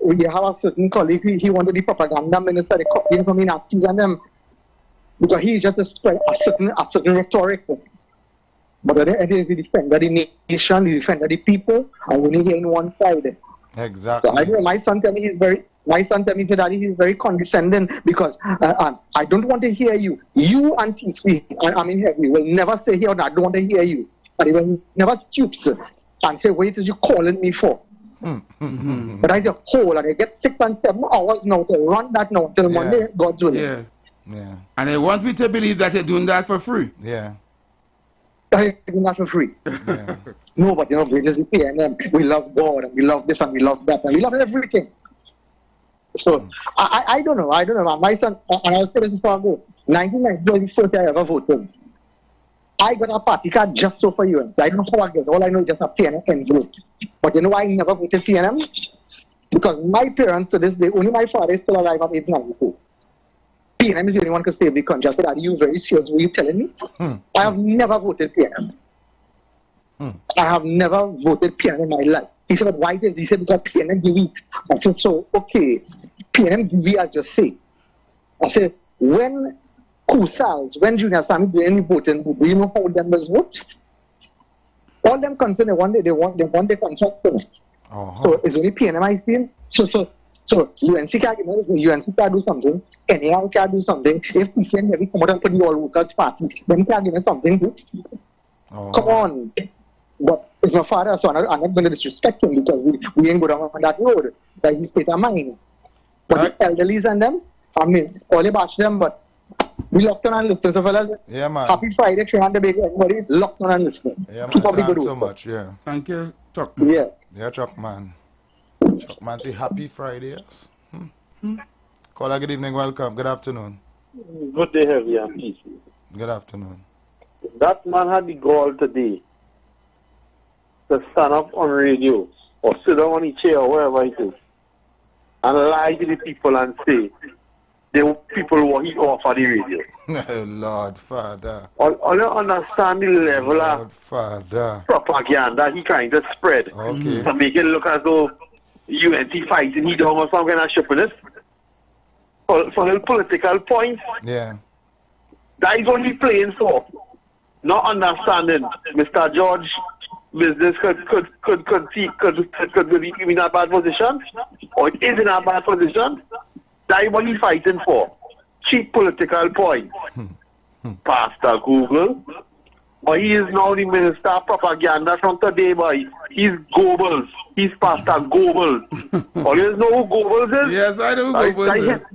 [SPEAKER 7] we have a certain colleague, he wanted the propaganda minister, they copying from Nazis and them. Because he just spread a certain rhetoric. But at the end is the defender of the nation, the defender of the people, and we hear in one side.
[SPEAKER 2] Exactly.
[SPEAKER 7] So I know my son tell me Daddy, he's very condescending because I don't want to hear you. You and TC, I mean, he will never say here, I don't want to hear you. But he will never stoops and say, what is you calling me for? But I say, hold, and I get 6 and 7 hours now to run that now till Monday, God's willing.
[SPEAKER 5] Yeah. And they want me to believe that they're doing that for free.
[SPEAKER 2] Yeah.
[SPEAKER 7] They're doing that for free.
[SPEAKER 2] Yeah.
[SPEAKER 7] No, but you know, we just PNM. We love God and we love this and we love that and we love everything. So I don't know. My son, and I'll say this before I go. 1990 was the first year I ever voted. I got a party card just so for UNC. I don't know how I get. All I know is just a PNM envelope. But you know why I never voted PNM? Because my parents to this day, only my father is still alive at 894. PNM is the only one who could save the country. I said, are you very serious? Were you telling me? I have never voted PNM. I have never voted PNM in my life. He said, but why is this? He said, because PNM give weak. I said, so, okay, PNM give weak as you say. I said, when Kusals, when Junior Sammy do any voting, do you know how them was vote? All them concerned, they want their contracts in it. So it's only PNM I see. So UNC can do something, NAL can do something. If TCN heavy come out and put the all workers party, then can give me something too. Come on. But it's my father, so I'm not going to disrespect him because we ain't go down on that road. That's his state of mind. But the elderlies and them, I mean, all they bash them, but we locked on and listen. So fellas,
[SPEAKER 2] yeah, man.
[SPEAKER 7] Happy Friday, Srihan the Baby, everybody locked on and listen.
[SPEAKER 2] Yeah, man.
[SPEAKER 7] Keep up the good
[SPEAKER 2] Thanks so
[SPEAKER 7] work.
[SPEAKER 2] much, yeah.
[SPEAKER 5] Thank you, Chuck.
[SPEAKER 7] Yeah.
[SPEAKER 2] Yeah, Chuck, man. Chuck, man, say happy Friday, yes. Caller, good evening, welcome. Good afternoon.
[SPEAKER 8] Good day, heavy and peace.
[SPEAKER 2] Good afternoon.
[SPEAKER 8] That man had the gall today to stand up on radio or sit down on the chair or wherever it is and lie to the people and say the people what he offer the radio.
[SPEAKER 2] Lord Father.
[SPEAKER 8] All you understand the level of propaganda he trying to spread to make it look as though UNC fighting he don't want some kind of shippiness for his political points.
[SPEAKER 2] Yeah.
[SPEAKER 8] That is what he's playing for. Not understanding Mr. George business could be in a bad position, or it is in a bad position. That is what he's fighting for. Cheap political points. Pastor Google. But he is now the minister of propaganda from today, boy. He's Goebbels. He's Pastor Goebbels. Always know who Goebbels is?
[SPEAKER 5] Yes, I know who Goebbels is.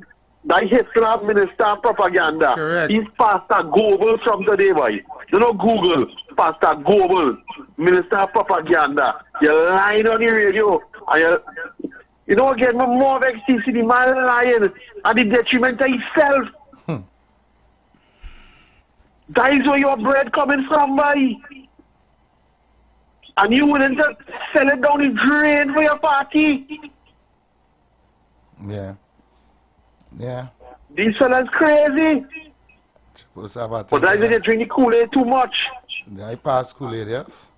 [SPEAKER 8] That Hitler minister of propaganda.
[SPEAKER 5] Correct.
[SPEAKER 8] He's Pastor Goebbels from today, boy. You know Google. Pastor Goebbels, minister of propaganda. You're lying on the radio. And you know what get me more vexed? You see the man lying at the detriment of himself. That is where your bread coming from, boy. And you willing to sell it down the drain for your party?
[SPEAKER 2] Yeah. Yeah.
[SPEAKER 8] These fellas crazy. But I think they drink the Kool-Aid too much.
[SPEAKER 2] I pass Kool-Aid, yes?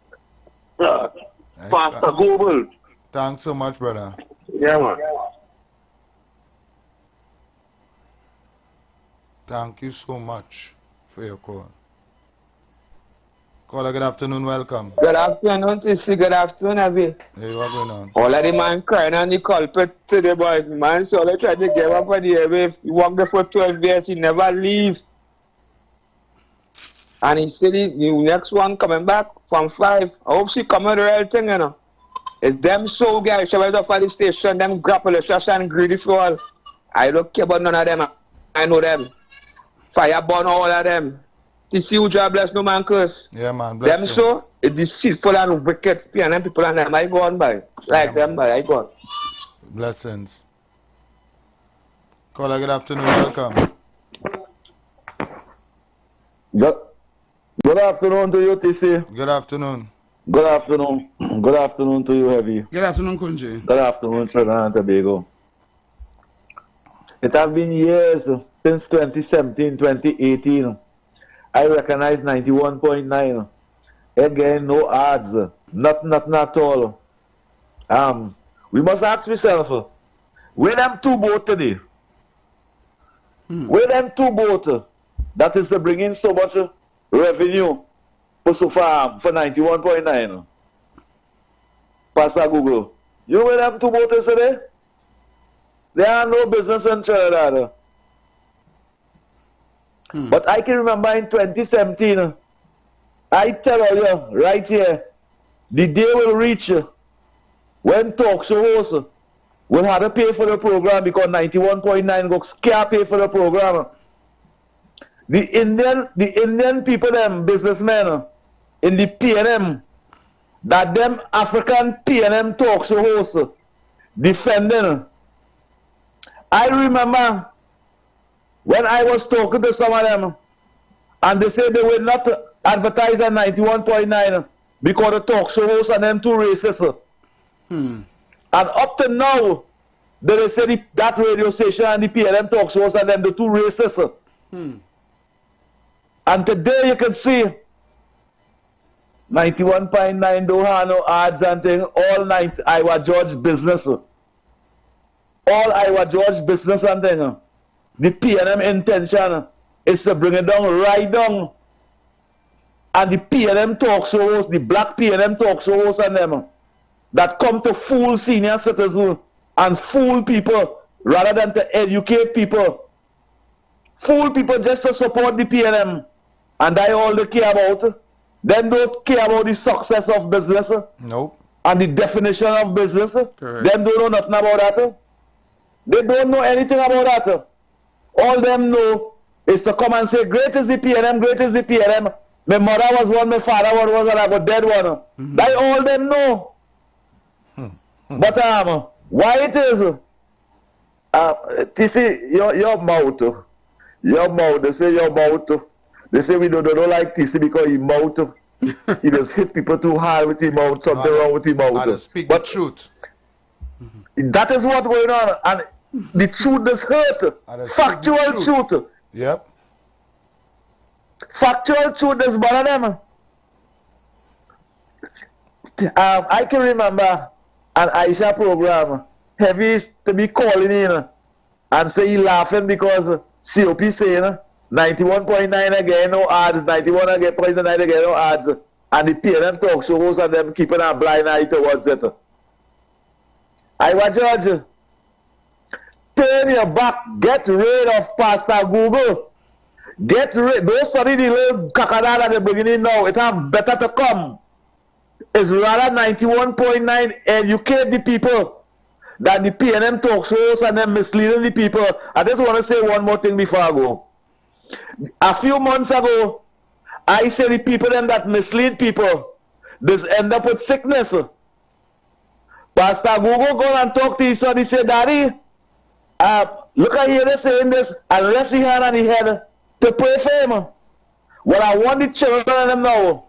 [SPEAKER 8] Pastor Goebbels.
[SPEAKER 2] Thanks so much, brother.
[SPEAKER 8] Yeah, man.
[SPEAKER 2] Thank you so much for your call. Caller, good afternoon, welcome.
[SPEAKER 3] Good afternoon, TC. Good afternoon, Abby.
[SPEAKER 2] Hey, what going on?
[SPEAKER 3] All of the man crying on the culprit today, boys. Man, so they try to give up on the airwave. He walked there for 12 years, he never leave. And he said the next one coming back from 5. I hope she come with the real thing, you know. It's them show guys, she went up at the station, them grapple, shash and greedy for all. I don't care about none of them. I know them. Fire burn all of them. TC who job bless no man curse.
[SPEAKER 2] Yeah, man, bless
[SPEAKER 3] them
[SPEAKER 2] you.
[SPEAKER 3] so it's deceitful and wicked and them people and them I go on by. Like them by I go on.
[SPEAKER 2] Blessings. Caller, good afternoon, welcome.
[SPEAKER 6] Good afternoon to you, TC.
[SPEAKER 2] Good afternoon.
[SPEAKER 6] Good afternoon. Good afternoon to you, Heavy.
[SPEAKER 5] Good afternoon, Kunji.
[SPEAKER 6] Good afternoon, Trinidad and Tobago. It has been years since 2017, 2018. I recognize 91.9. Again, no ads. Nothing at all. We must ask ourselves, where them two boat today? Where them two boat that is bringing so much revenue for so far for 91.9? Pastor Google. You know where them two boat is today? There are no business in Trinidad. But I can remember in 2017, I tell you right here, the day will reach when talk show hosts will have to pay for the program because 91.9 go scare pay for the program. The Indian people, them businessmen in the PNM, that them African PNM talk show hosts defending. I remember when I was talking to some of them, and they said they will not advertise at 91.9 because the talk show hosts and them too racist. And up to now, they say that radio station and the PLM talk show hosts and them the too racist. And today you can see 91.9 don't have no ads and things, all night Iwer George business. All Iwer George business and things. The PNM intention is to bring it down, right down. And the PNM talk shows, the black PNM talk shows and them that come to fool senior citizens and fool people rather than to educate people. Fool people just to support the PNM. And that's all they care about. They don't care about the success of business.
[SPEAKER 2] Nope.
[SPEAKER 6] And the definition of business.
[SPEAKER 5] Correct.
[SPEAKER 6] They don't know nothing about that. They don't know anything about that. All them know is to come and say, great is the PNM, great is the PNM. My mother was one, my father was and I got dead one. That all them know. But why it is, TC, your mouth, they say your mouth, they say we don't like TC because his mouth, he just hit people too hard with his mouth, something wrong with his mouth.
[SPEAKER 2] I speak the truth.
[SPEAKER 6] That is what's going on, and the truth is hurt. Factual truth.
[SPEAKER 2] Yep.
[SPEAKER 6] Factual truth is one of them. I can remember an Aisha program, Heavy to be calling in and say he laughing because COP saying 91.9 again, no ads, 91.9 again, no ads, and the PNM talk shows and them keeping a blind eye towards it. Iwer George, turn your back, get rid of Pastor Google. Get rid, don't study the little cacada at the beginning now, it have better to come. It's rather 91.9 educate the people than the PNM talk shows and then misleading the people. I just want to say one more thing before I go. A few months ago, I said the people them that mislead people, this end up with sickness. Pastor Google go and talk to his son, he said, Daddy, look at here they saying this, and rest his hand on his head to pray for him. Well, I want the children of them now.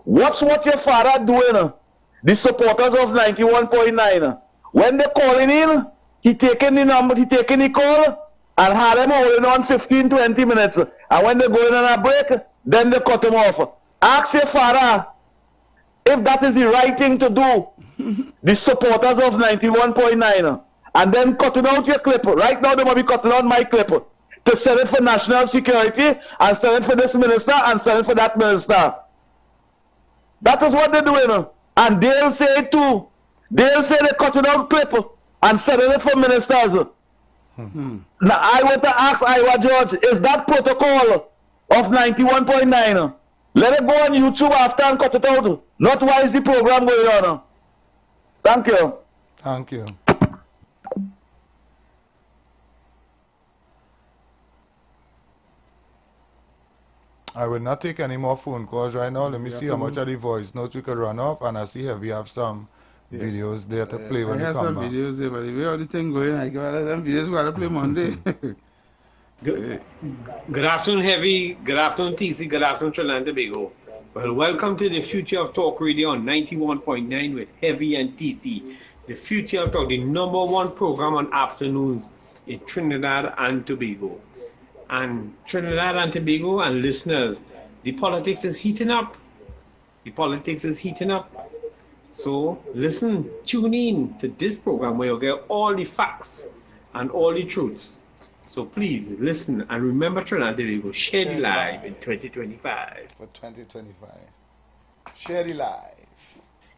[SPEAKER 6] Watch what your father doing. The supporters of 91.9. When they calling in, he taking the number, he taking the call, and had them holding on 15-20 minutes. And when they going on a break, then they cut him off. Ask your father if that is the right thing to do. The supporters of 91.9. And then cutting out your clip. Right now they might be cutting out my clip.
[SPEAKER 9] to send it for national security and send it for this minister and send it for that minister. That is what they're doing. And they'll say it too. They'll say they cut it out clip and sending it for ministers. Now I want to ask Iwer George, is that protocol of 91.9? Let it go on YouTube after and cut it out. Not why is the program going on. Thank you.
[SPEAKER 2] Thank you. I will not take any more phone calls right now. Let me see how much of the voice notes we could run off, and I see if we have some videos there to play when we come back.
[SPEAKER 5] I have some videos there, but the way all the thing going, I got some videos we got to play Monday.
[SPEAKER 10] Good afternoon, Heavy. Good afternoon, TC. Good afternoon, Trinidad and Tobago. Well, welcome to the Future of Talk Radio on 91.9 with Heavy and TC. The Future of Talk, the #1 program on afternoons in Trinidad and Tobago. And Trinidad and Tobago and listeners, the politics is heating up. The politics is heating up. So listen, tune in to this program where you'll get all the facts and all the truths. So please listen and remember Trinidad and Tobago, share the live in 2025.
[SPEAKER 2] For 2025. Share the live.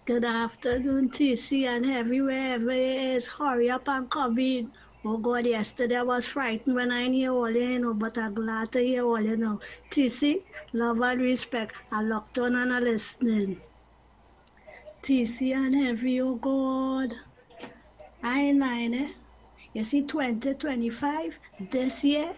[SPEAKER 11] Good afternoon, TC, and everywhere it is. Hurry up and come in. Oh God, yesterday I was frightened when I hear all you know, but I'm glad to hear all you know. TC, love and respect. I locked on and I listening. TC and heavy, oh God. I ain't lying, eh? You see, 2025, this year,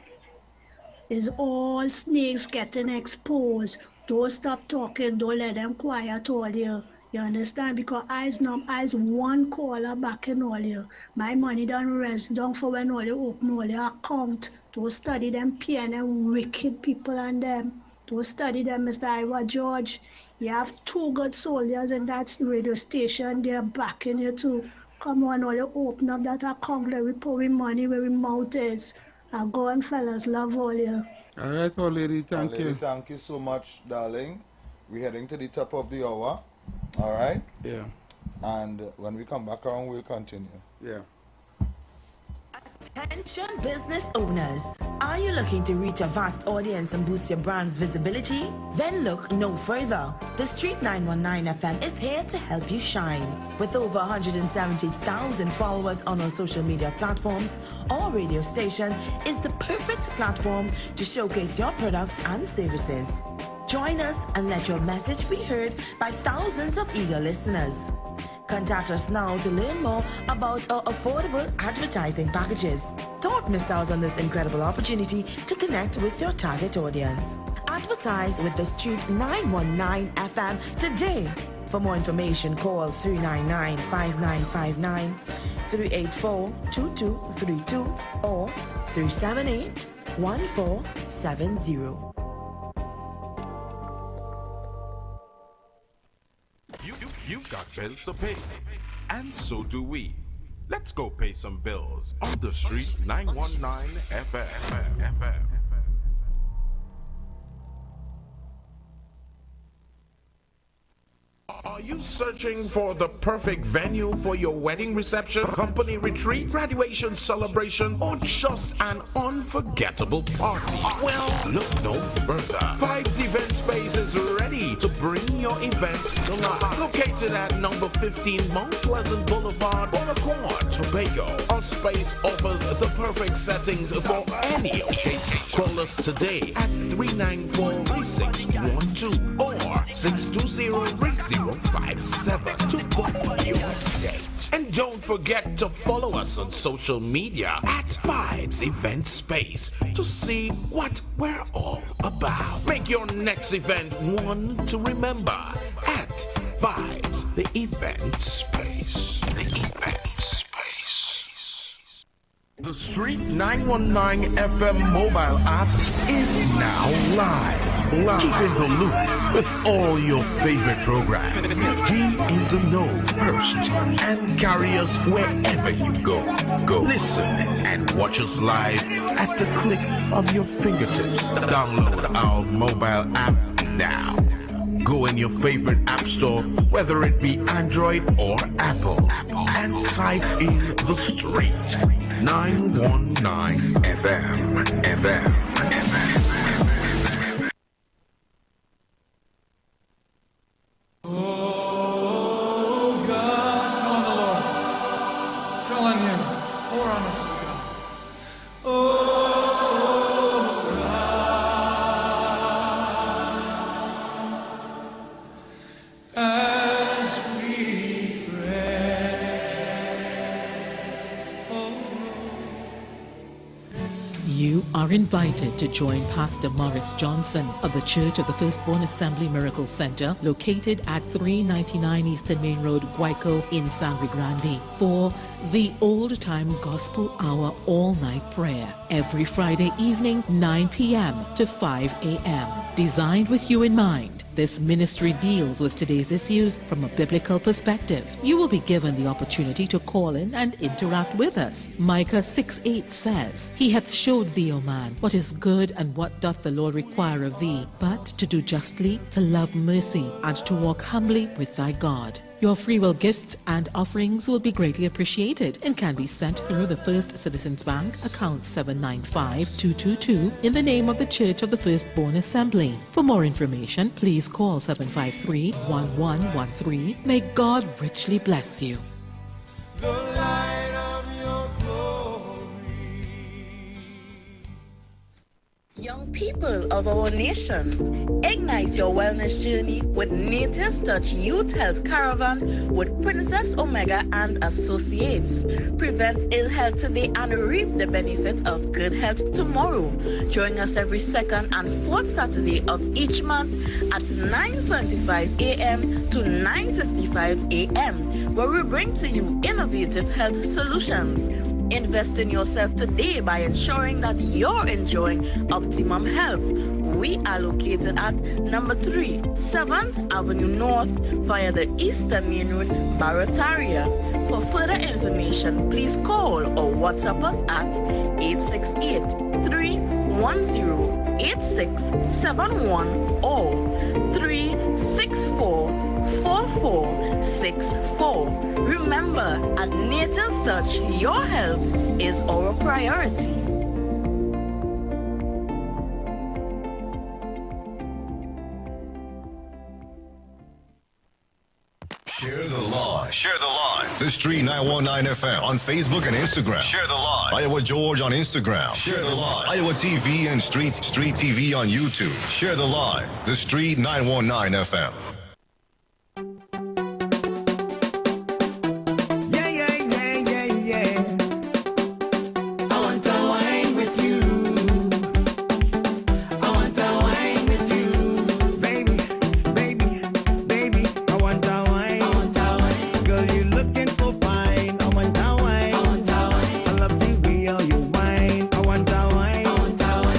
[SPEAKER 11] is all snakes getting exposed. Don't stop talking, don't let them quiet all you. You understand? Because I's one caller back in all you. My money don't rest down for when all you open all your account. Don't study them PNM wicked people and them. Don't study them, Mr. Iwer George. You have 2 good soldiers in that radio station. They're backing you too. Come on, all you open up that account where we put in money where we mouth is. And go on, fellas. Love all you.
[SPEAKER 5] All right, old lady. Thank you.
[SPEAKER 2] Thank you so much, darling. We're heading to the top of the hour. All right?
[SPEAKER 5] Yeah.
[SPEAKER 2] And when we come back around, we'll continue.
[SPEAKER 5] Yeah.
[SPEAKER 12] Attention business owners. Are you looking to reach a vast audience and boost your brand's visibility? Then look no further. The Street 919 FM is here to help you shine. With over 170,000 followers on our social media platforms, our radio station is the perfect platform to showcase your products and services. Join us and let your message be heard by thousands of eager listeners. Contact us now to learn more about our affordable advertising packages. Don't miss out on this incredible opportunity to connect with your target audience. Advertise with the Street 919 FM today. For more information, call 399-5959, 384-2232, or 378-1470.
[SPEAKER 13] You've got bills to pay, and so do we. Let's go pay some bills on the Street 919 FM. Are you searching for the perfect venue for your wedding reception, company retreat, graduation celebration, or just an unforgettable party? Well, look no further. Vibes Event Space is ready to bring your event to life. Located at number 15 Mount Pleasant Boulevard, Bonaccord, Tobago. Our space offers the perfect settings for any occasion. Call us today at 394-3612 or 620-3057 to book your date. And don't forget to follow us on social media at Vibes Event Space to see what we're all about. Make your next event one to remember at Vibes the Event Space. The Event Space. The Street 919 FM mobile app is now live. Keep in the loop with all your favorite programs. Be in the know first and carry us wherever you go. Listen and watch us live at the click of your fingertips. Download our mobile app now. Go in your favorite app store, whether it be Android or Apple, and type in The Street 919 FM.
[SPEAKER 14] Oh God, call on the Lord. Call on Him. Pour on us, oh God. Oh God, as we
[SPEAKER 15] You are invited to join Pastor Morris Johnson of the Church of the Firstborn Assembly Miracle Center, located at 399 Eastern Main Road, Guayco in Sangre Grande, for the Old Time Gospel Hour all-night prayer every Friday evening, 9 p.m. to 5 a.m. Designed with you in mind, this ministry deals with today's issues from a biblical perspective. You will be given the opportunity to call in and interact with us. Micah 6:8 says, He hath showed thee, O man, what is good and what doth the Lord require of thee, but to do justly, to love mercy, and to walk humbly with thy God. Your free will gifts and offerings will be greatly appreciated and can be sent through the First Citizens Bank, account 795-222, in the name of the Church of the Firstborn Assembly. For more information, please call 753-1113. May God richly bless you.
[SPEAKER 1] The light of your
[SPEAKER 16] Young people of our nation, ignite your wellness journey with Nature's Touch Youth Health Caravan with Princess Omega and Associates. Prevent ill health today and reap the benefit of good health tomorrow. Join us every second and fourth Saturday of each month at 9:25 a.m. to 9:55 a.m., where we bring to you innovative health solutions. Invest in yourself today by ensuring that you're enjoying optimum health. We are located at number 3, 7th Avenue North via the Eastern Main Road, Barataria. For further information, please call or WhatsApp us at 868-310-8671 or 364-4464. Remember, at Nature's Touch, your health is our priority.
[SPEAKER 17] Share the live. Share the live. The Street 919 FM on Facebook and Instagram. Share the live. Iowa George on Instagram. Share the live. Iowa TV and Street TV on YouTube. Share the live. The Street 919 FM.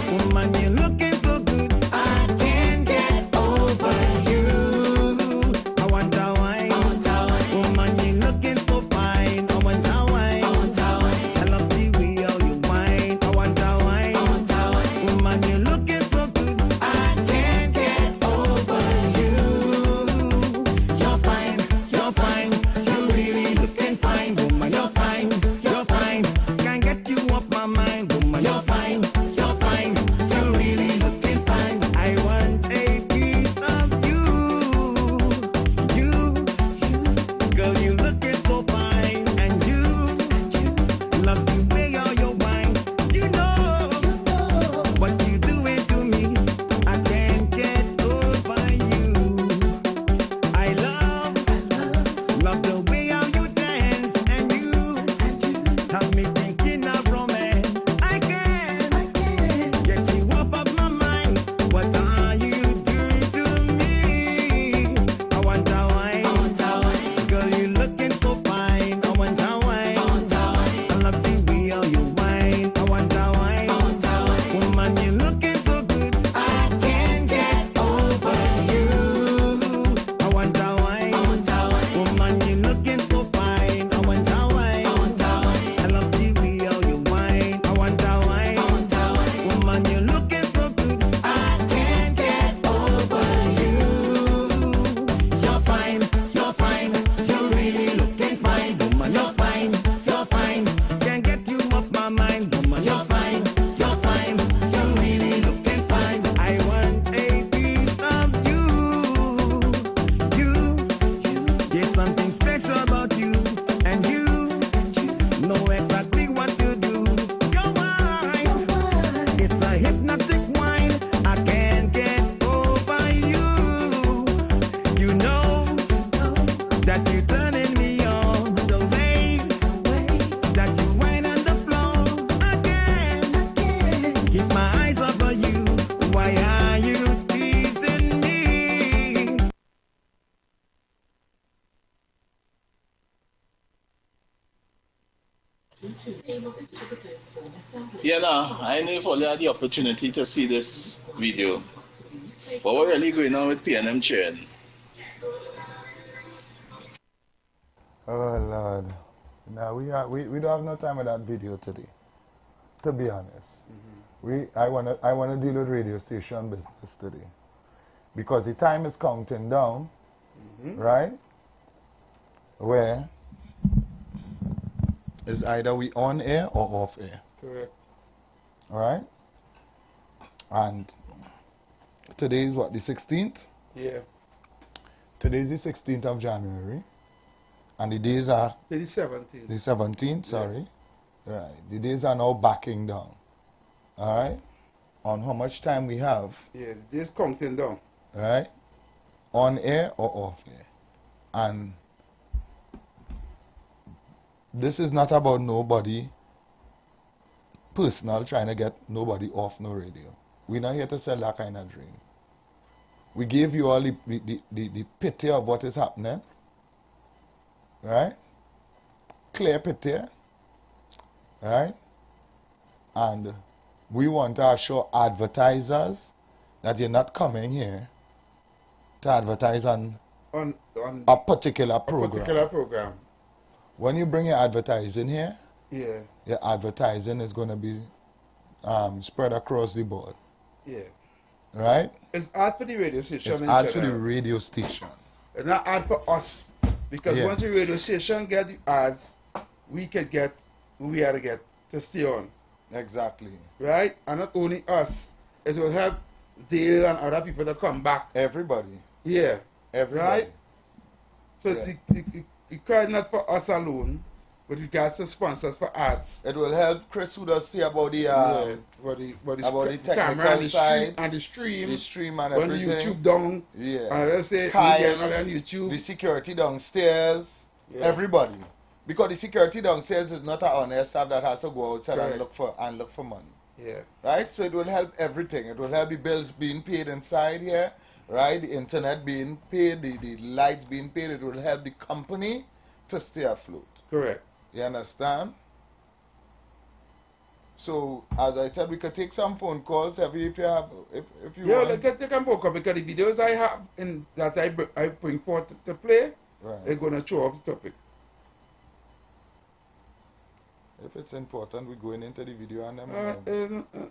[SPEAKER 1] Woman, you're looking so good, I can't get over you.
[SPEAKER 18] Keep my eyes over you. Why are you teasing me?
[SPEAKER 19] Yeah, no, I never only had the opportunity to see this video. But what really going on with PNM chain?
[SPEAKER 2] Oh Lord. Now we don't have no time with that video today. To be honest. I wanna deal with radio station business today. Because the time is counting down, right? Where it's either we on air or off air.
[SPEAKER 5] Correct.
[SPEAKER 2] Alright? And today is what, the 16th?
[SPEAKER 5] Yeah.
[SPEAKER 2] Today is the 16th of January. And the days are?
[SPEAKER 5] The 17th.
[SPEAKER 2] The 17th, sorry. Yeah. Right. The days are now backing down. Alright? On how much time we have.
[SPEAKER 5] Yeah, the days counting down.
[SPEAKER 2] Right? On air or off air. And this is not about nobody personal trying to get nobody off no radio. We're not here to sell that kind of dream. We gave you all the picture of what is happening. Right? Clear picture. Right? And we want to assure advertisers that you're not coming here to advertise on a particular program. When you bring your advertising here,
[SPEAKER 5] yeah,
[SPEAKER 2] your advertising is going to be spread across the board.
[SPEAKER 5] Yeah.
[SPEAKER 2] Right?
[SPEAKER 5] It's ad for the radio station.
[SPEAKER 2] It's ad for the radio station.
[SPEAKER 5] It's not ad for us. Because once the radio station get the ads, we can get who we had to get to stay on.
[SPEAKER 2] Exactly.
[SPEAKER 5] Right? And not only us, it will help Dale and other people to come back.
[SPEAKER 2] Everybody.
[SPEAKER 5] Yeah.
[SPEAKER 2] Everybody.
[SPEAKER 5] Right? So the credit not for us alone, but we got some sponsors for ads.
[SPEAKER 2] It will help Chris who does see about the
[SPEAKER 5] about the
[SPEAKER 2] technical side
[SPEAKER 5] and the stream
[SPEAKER 2] and
[SPEAKER 5] when
[SPEAKER 2] everything.
[SPEAKER 5] the YouTube down.
[SPEAKER 2] Yeah.
[SPEAKER 5] And let's say
[SPEAKER 2] Kyle,
[SPEAKER 5] on YouTube.
[SPEAKER 2] The security downstairs. Yeah. Everybody. Because the security downstairs is not our honest staff that has to go outside and look for money.
[SPEAKER 5] Yeah.
[SPEAKER 2] Right? So it will help everything. It will help the bills being paid inside here, right? The internet being paid, the lights being paid. It will help the company to stay afloat.
[SPEAKER 5] Correct.
[SPEAKER 2] You understand? So as I said, we could take some phone calls if you have if you want.
[SPEAKER 5] Yeah, let's take some phone calls because the videos I have in that I bring forth to play, they're gonna show off the topic.
[SPEAKER 2] If it's important, we're going into the video and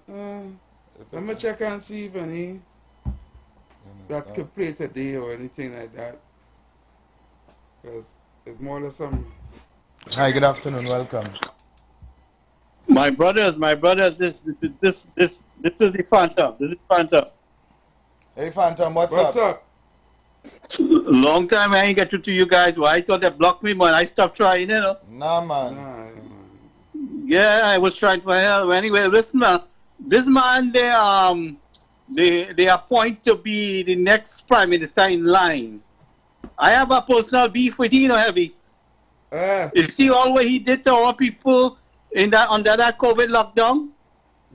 [SPEAKER 2] then.
[SPEAKER 5] Let me check and see if any that could play today or anything like that. Because it's more or less some.
[SPEAKER 2] Hi, good afternoon. Welcome.
[SPEAKER 20] My brothers, this is the Phantom. This is Phantom.
[SPEAKER 2] Hey, Phantom, what's
[SPEAKER 5] up?
[SPEAKER 20] Long time I ain't get to you guys. Well, I thought they blocked me, man. I stopped trying, you know.
[SPEAKER 2] Nah, man.
[SPEAKER 20] Yeah, I was trying for help. Anyway, listen, man. This man, they appoint to be the next prime minister in line. I have a personal beef with him, you know, Heavy. You see all what he did to our people under that COVID lockdown?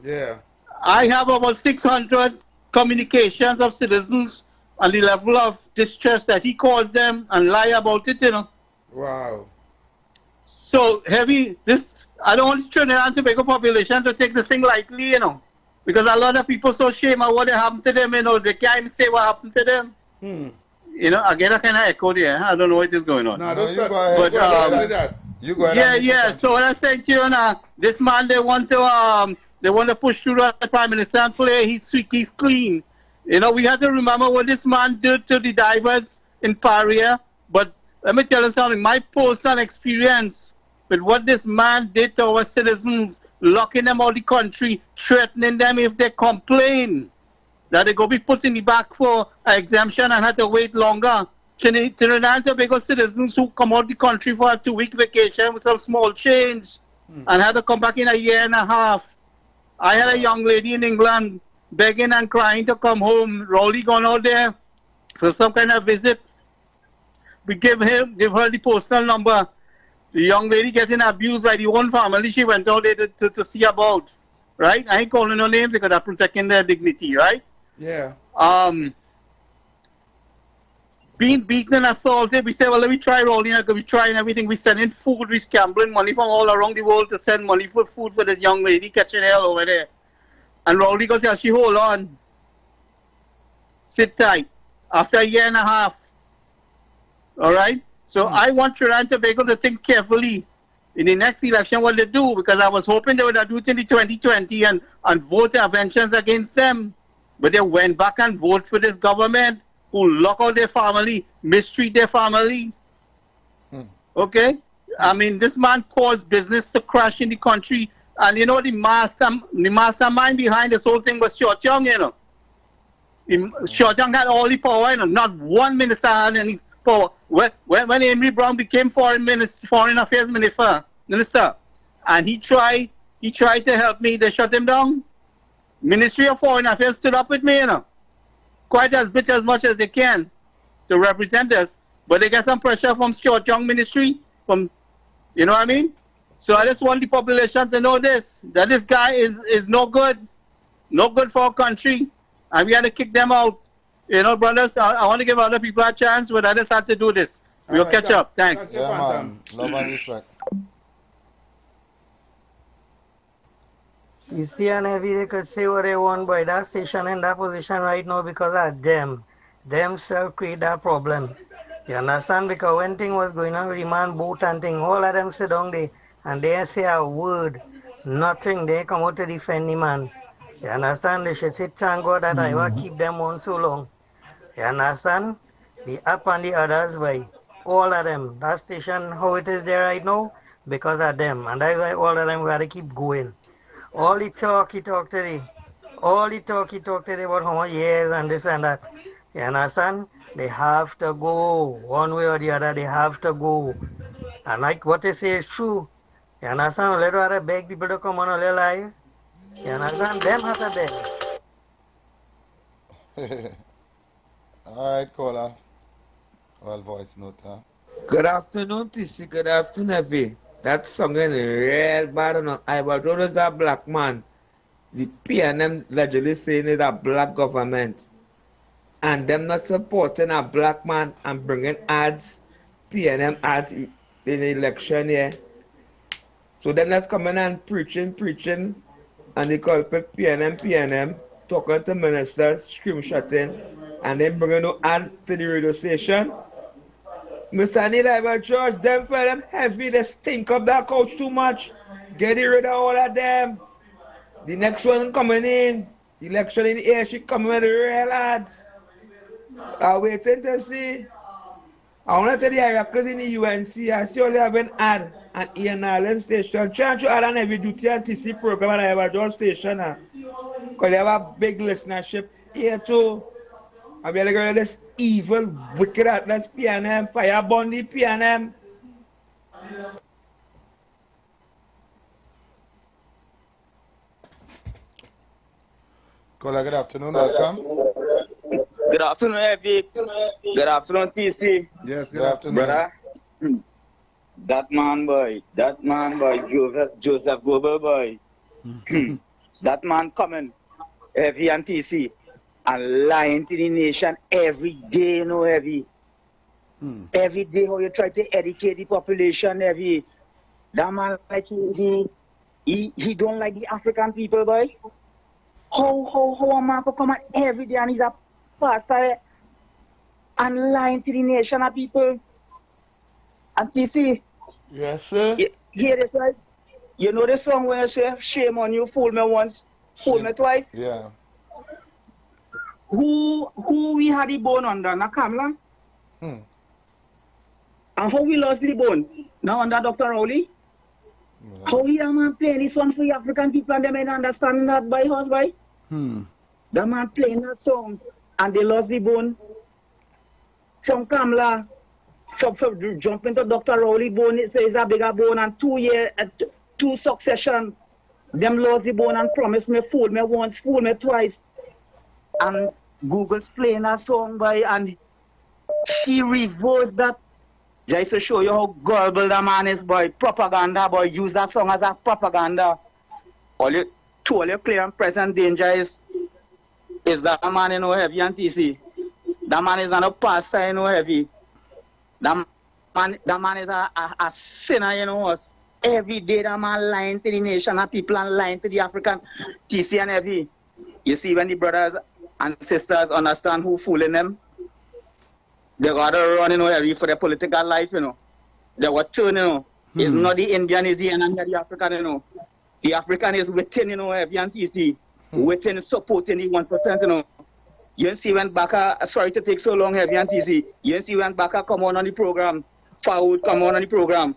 [SPEAKER 5] Yeah.
[SPEAKER 20] I have about 600 communications of citizens on the level of distress that he caused them and lie about it, you know.
[SPEAKER 5] Wow.
[SPEAKER 20] So, Heavy, I don't want Trinidad and Tobago population to take this thing lightly, you know. Because a lot of people so ashamed of what happened to them, you know, they can't even say what happened to them. You know, again, I kind of echo there. I don't know what is going on.
[SPEAKER 5] No, don't say that.
[SPEAKER 2] You go ahead.
[SPEAKER 20] Yeah. So what I said to you now, this man they want to push through the prime minister and play. He's clean. You know, we have to remember what this man did to the divers in Paria. But let me tell you something. My personal experience with what this man did to our citizens, locking them out of the country, threatening them if they complain, that they go be put in the back for an exemption and have to wait longer. Trinidad and Tobago citizens who come out of the country for a 2-week vacation with some small change and had to come back in a year and a half. I had a young lady in England begging and crying to come home. Rowley gone out there for some kind of visit. We give her the postal number. The young lady getting abused by the own family. She went out there to see about. right? I ain't calling no names because I'm protecting their dignity, right?
[SPEAKER 5] Yeah.
[SPEAKER 20] Being beaten and assaulted, we said, well, let me try rolling. We trying everything. We sending food. We gambling money from all around the world to send money for food for this young lady catching hell over there. And Rowley goes, tell she, hold on. Sit tight. After a year and a half. All right? So I want Trinidad and Tobago to think carefully in the next election what they do, because I was hoping they would do it in the 2020 and vote interventions against them. But they went back and voted for this government who lock out their family, mistreat their family. Okay? I mean, this man caused business to crash in the country. And you know, the mastermind behind this whole thing was Short Young, you know. Short Young had all the power, you know. Not one minister had any power. When Henry Brown became foreign affairs minister, and he tried to help me, they shut him down. Ministry of Foreign Affairs stood up with me, you know. Quite as much as they can to represent us. But they get some pressure from Short Young ministry, from, you know what I mean? So I just want the population to know this, that this guy is no good for our country, and we had to kick them out. You know, brothers, I want to give other people a chance, but I just had to do this. We'll catch up. Thanks.
[SPEAKER 2] Yeah, man. Love and respect.
[SPEAKER 21] You see, and heavy, they could say what they want, but that station in that position right now because of them. Them self create that problem. You understand? Because when thing was going on with the man boat and thing, all of them sit down there and they say a word, nothing. They come out to defend the man. You understand? They should say, thank God that Iwer keep them on so long. You understand? The up and the others, by all of them. That station, how it is there right now, because of them. And that's why all of them got to keep going. All the talk he talked today. All the talk he talked today about how much years and this and that. You understand? They have to go. One way or the other, they have to go. And like what they say is true. You understand? Let us beg people to come on a little live. You understand? Them have to
[SPEAKER 2] beg. Alright, caller. Well, voice note, huh?
[SPEAKER 3] Good afternoon, TC. Good afternoon, Effie. That song is real bad on Iwer. What is that black man? The PNM allegedly saying it's a black government. And them not supporting a black man and bringing ads, PNM ads in the election here. So them that's coming and preaching, and they call it PNM, talking to ministers, screenshotting, and then bringing no ad to the radio station. Mr. Neil Iwer George, them for them heavy, they stink up that couch too much. Get rid of all of them. The next one coming in, the election in the air, she coming with the real ads. I'm waiting to see. I want to tell the Iraqis in the UNC, I see only have an ad at Ian Island Station. Trying to add on every duty and TC program at Iwer George Station. Because they have a big listenership here too. And we're going to this evil, wicked atlas PNM, fire bundy PNM.
[SPEAKER 2] Caller, good afternoon, welcome.
[SPEAKER 22] Good afternoon, Evie. Good afternoon, TC.
[SPEAKER 2] Yes, good afternoon.
[SPEAKER 22] Brother, that man boy, Joseph Goebel boy. That man coming, Evie and TC, and lying to the nation every day, you know, Evie. Every day how you try to educate the population, Evie. That man, like, he don't like the African people, boy. How a man could come out every day and he's a pastor and lying to the nation of people. And TC.
[SPEAKER 2] Yes, sir.
[SPEAKER 22] Hear this, right? You know the song where you say, shame on you, fool me once, fool me twice?
[SPEAKER 2] Yeah.
[SPEAKER 22] Who we had the bone under, Nakamla? And how we lost the bone? Now under Dr. Rowley? How we a man playing this one for the African people and they may not understand that by us, by? The man playing that song and they lost the bone from Kamla. So jump into Dr. Rowley bone, it says a bigger bone and 2 years, 2 succession. Them lost the bone and promised me, fool me once, fool me twice. And Google's playing a song by and she reversed that. Just to show you how gullible the man is, boy. Propaganda, boy. Use that song as a propaganda. Only totally clear and present danger is that man, heavy and TC. That man is not a pastor, heavy. That man is a sinner, Every day that man lying to the nation and people and lying to the African TC and heavy. You see, when the brothers and sisters understand who fooling them, they got to run, heavy for their political life, They were turn, It's not the Indian, it's the enemy, the African, The African is within, heavy and TC. Within supporting the 1%, You didn't see when Baka, sorry to take so long, heavy and TC. You didn't see when Baka come on the program, Forward come on the program.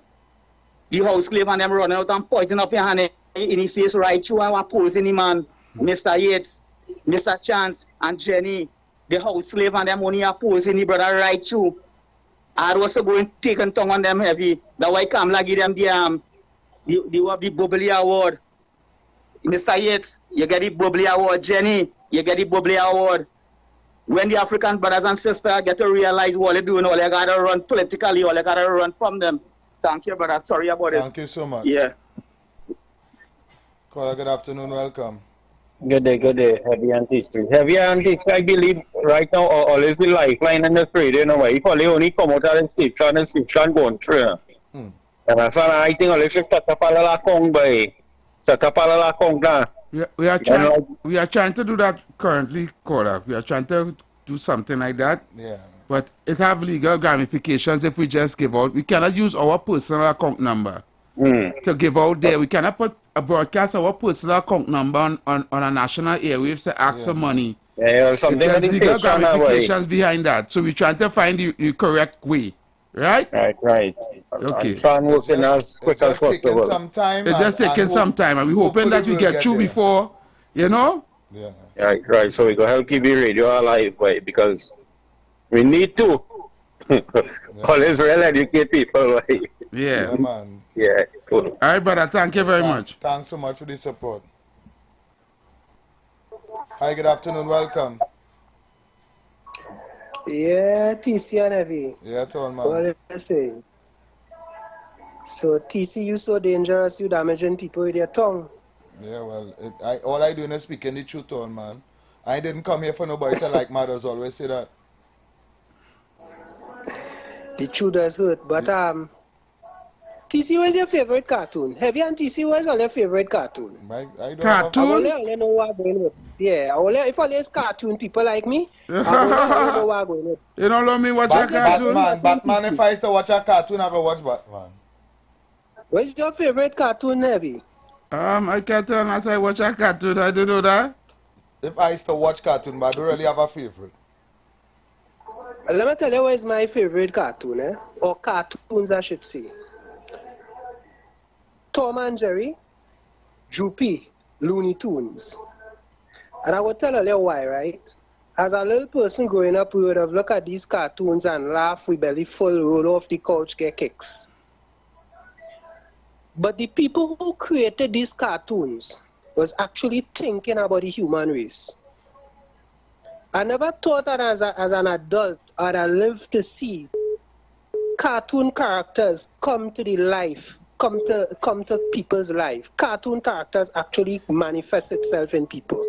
[SPEAKER 22] The house slave and them running out and pointing up your hand in his face right through and opposing the man, Mr. Yates, Mr. Chance, and Jenny. The house slave and them only opposing the brother right through. I was going to take and tongue on them heavy. That's why Kamala give them the Bubbly Award. Mr. Yates, you get the Bubbly Award. Jenny, you get the Bubbly Award. When the African brothers and sisters get to realize what they're doing, all they got to run politically, all they got to run from them. Thank you, brother. Sorry about it.
[SPEAKER 2] Thank you so much.
[SPEAKER 22] Yeah.
[SPEAKER 2] Caller, good afternoon. Welcome.
[SPEAKER 4] Good day, Heavy and TC. Heavy and TC, I believe right now, all is the lifeline in the trade, If they only come out of the station going through. And I think all is set up a little kong by. Set up a little kong down.
[SPEAKER 5] We are trying to do that currently, caller. We are trying to do something like that.
[SPEAKER 2] Yeah.
[SPEAKER 5] But it have legal ramifications if we just give out. We cannot use our personal account number to give out there. We cannot put a broadcast our personal account number on a national airwaves to ask for money.
[SPEAKER 4] There's
[SPEAKER 5] legal ramifications behind that. So we're trying to find the correct way. Right?
[SPEAKER 4] Right.
[SPEAKER 5] Okay.
[SPEAKER 4] I'm trying working as quick as possible.
[SPEAKER 5] It's just taking some time, and we're hoping that we get through before,
[SPEAKER 2] Yeah.
[SPEAKER 4] Right. So we're going to help keep the radio alive, right? Because we need to. Always real educate people, right?
[SPEAKER 5] Yeah.
[SPEAKER 2] Man.
[SPEAKER 4] Yeah, cool.
[SPEAKER 5] All right, brother. Thank you very much.
[SPEAKER 2] Thanks so much for the support. Hi, good afternoon. Welcome.
[SPEAKER 7] Yeah, TC and Heavy.
[SPEAKER 2] Yeah, tall man.
[SPEAKER 7] What are you saying? So, TC, you so dangerous, you damaging people with your tongue.
[SPEAKER 2] Yeah, well, all I do is speaking the truth, tall man. I didn't come here for nobody to like mothers, always say that.
[SPEAKER 7] The truth does hurt, but TC, what's your favorite cartoon? Heavy and TC, what's all your favorite cartoon?
[SPEAKER 2] I
[SPEAKER 5] cartoon?
[SPEAKER 7] I only know what I'm going with. Yeah, if all these cartoon people like me, I only know what I'm going with.
[SPEAKER 5] You don't let me watch a cartoon?
[SPEAKER 2] Batman, if I used to watch a cartoon, I go watch Batman.
[SPEAKER 7] What's your favorite cartoon, Heavy?
[SPEAKER 5] I can't tell unless I watch a cartoon. I don't know that.
[SPEAKER 2] If I used to watch cartoon, but I don't really have a favorite.
[SPEAKER 7] Let me tell you what is my favorite cartoon, or cartoons, I should say. Tom and Jerry, Droopy, Looney Tunes. And I will tell you why, right? As a little person growing up, we would have looked at these cartoons and laugh with belly full, roll off the couch, get kicks. But the people who created these cartoons was actually thinking about the human race. I never thought that as an adult I'd have lived to see cartoon characters come to the life, come to people's life. Cartoon characters actually manifest itself in people.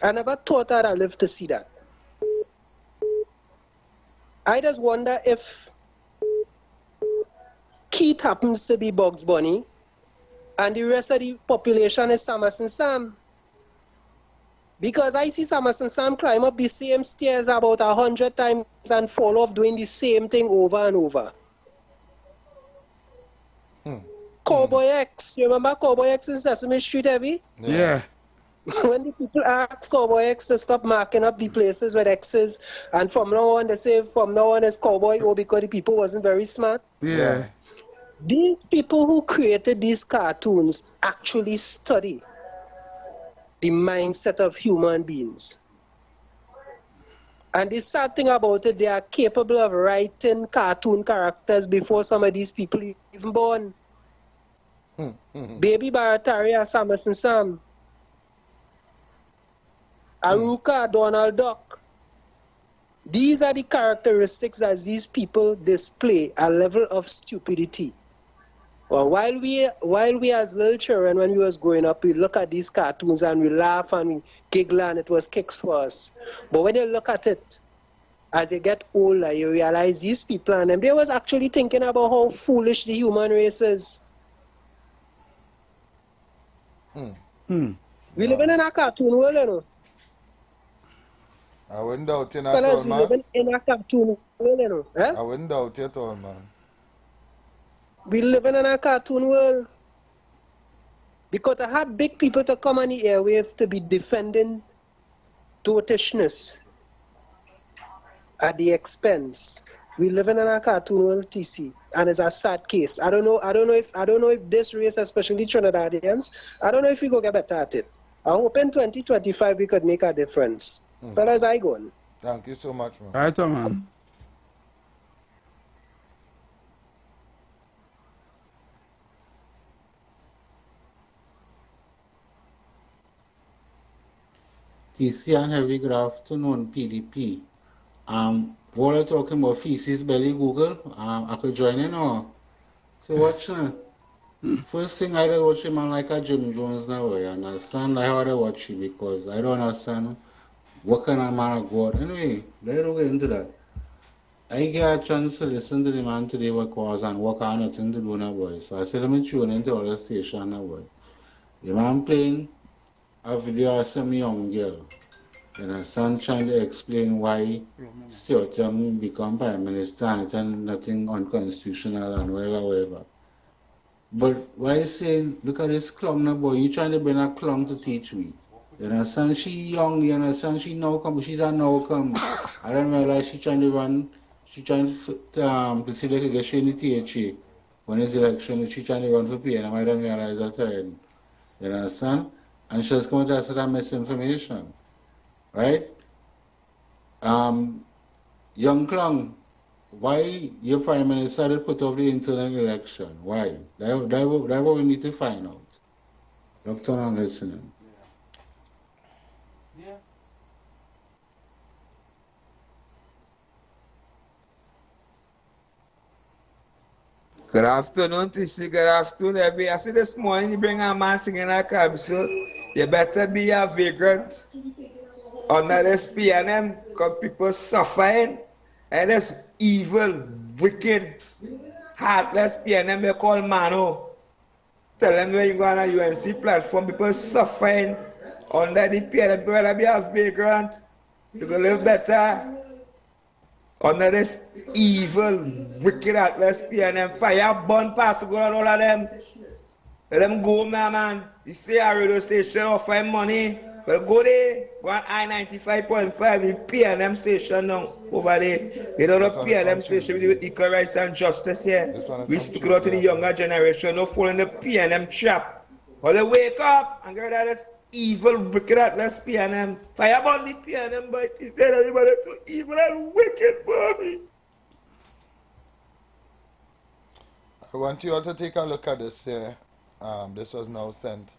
[SPEAKER 7] I never thought that I'd live to see that. I just wonder if Keith happens to be Bugs Bunny and the rest of the population is Samus and Sam. Because I see Samus and Sam climb up the same stairs about 100 times and fall off doing the same thing over and over. Cowboy X, you remember Cowboy X in Sesame Street, Heavy?
[SPEAKER 5] Yeah.
[SPEAKER 7] When the people ask Cowboy X to stop marking up the places with X's, and from now on they say from now on it's Cowboy O because the people wasn't very smart.
[SPEAKER 5] Yeah.
[SPEAKER 7] These people who created these cartoons actually study the mindset of human beings. And the sad thing about it, they are capable of writing cartoon characters before some of these people even born. Baby Barataria, Samus and Sam. Aruka, Donald Duck. These are the characteristics that these people display, a level of stupidity. Well, while we as little children, when we was growing up, we look at these cartoons and we laugh and we giggle and it was kicks for us. But when you look at it, as you get older, you realize these people and them, they was actually thinking about how foolish the human race is. We living in a cartoon world, you know.
[SPEAKER 2] I wouldn't doubt you at
[SPEAKER 7] Fellas,
[SPEAKER 2] all,
[SPEAKER 7] we
[SPEAKER 2] man.
[SPEAKER 7] living in a cartoon world, you know. Eh?
[SPEAKER 2] I wouldn't doubt you at all, man.
[SPEAKER 7] We living in a cartoon world. Because to have big people to come on the airwave to be defending dotishness at the expense. We living in a cartoon world, TC, and it's a sad case. I don't know if this race, especially Trinidadians, I don't know if we go get better at it. I hope in 2025 we could make a difference. Fellas, I go on.
[SPEAKER 2] Thank you so much, man.
[SPEAKER 5] All right, man.
[SPEAKER 6] TC and Heavy, good afternoon, PDP. While you're talking about feces belly Google, I could join in or so watch now. First thing I don't watch a man like a Jim Jones now, you understand? I ought to watch it because I don't understand what kind of man I go out. Anyway, let's go into that. I get a chance to listen to the man today what was and work on nothing to do now, boy. So I said let me tune into all the station now, boy. The man playing a video of some young girl. And her son trying to explain why Stuart Young become Prime Minister and it's nothing unconstitutional and whatever. But why is saying, look at this clown now, boy, you trying to bring a clown to teach me. You understand? She young, you understand? She now come, she's a now come. I don't realize she trying to run, she trying to see like a get she in the THA. When it's election, she trying to run for PNM, I don't realize that already. You understand? And she was coming to us with that misinformation. Right? Young Clown, why your Prime Minister did put off the internal election? Why? That's what we need to find out. Dr. I'm listening.
[SPEAKER 2] Yeah.
[SPEAKER 3] Good afternoon, TC. Good afternoon, everybody. I see this morning you bring a man singing a cab, so you better be a vagrant under this PNM because people suffering and this evil, wicked, heartless PNM they call Mano. Tell them when you go on a UNC platform, people suffering under the PNM. You better be a vagrant. You can live better under this evil, wicked, heartless PNM. Fire, burn, pass, go on all of them. Let them go, man. You see a radio station offering money. Well, go there, go on I-95.5, the PNM station now, over there. You know the PNM station with equal rights and justice here. We speak out to the younger generation, no fall in the PNM trap. Well, they wake up and get rid of this evil, wicked, heartless PNM. Fire about the PNM, but he said everybody too evil and wicked, boy.
[SPEAKER 2] I want you all to take a look at this here. This was now sent.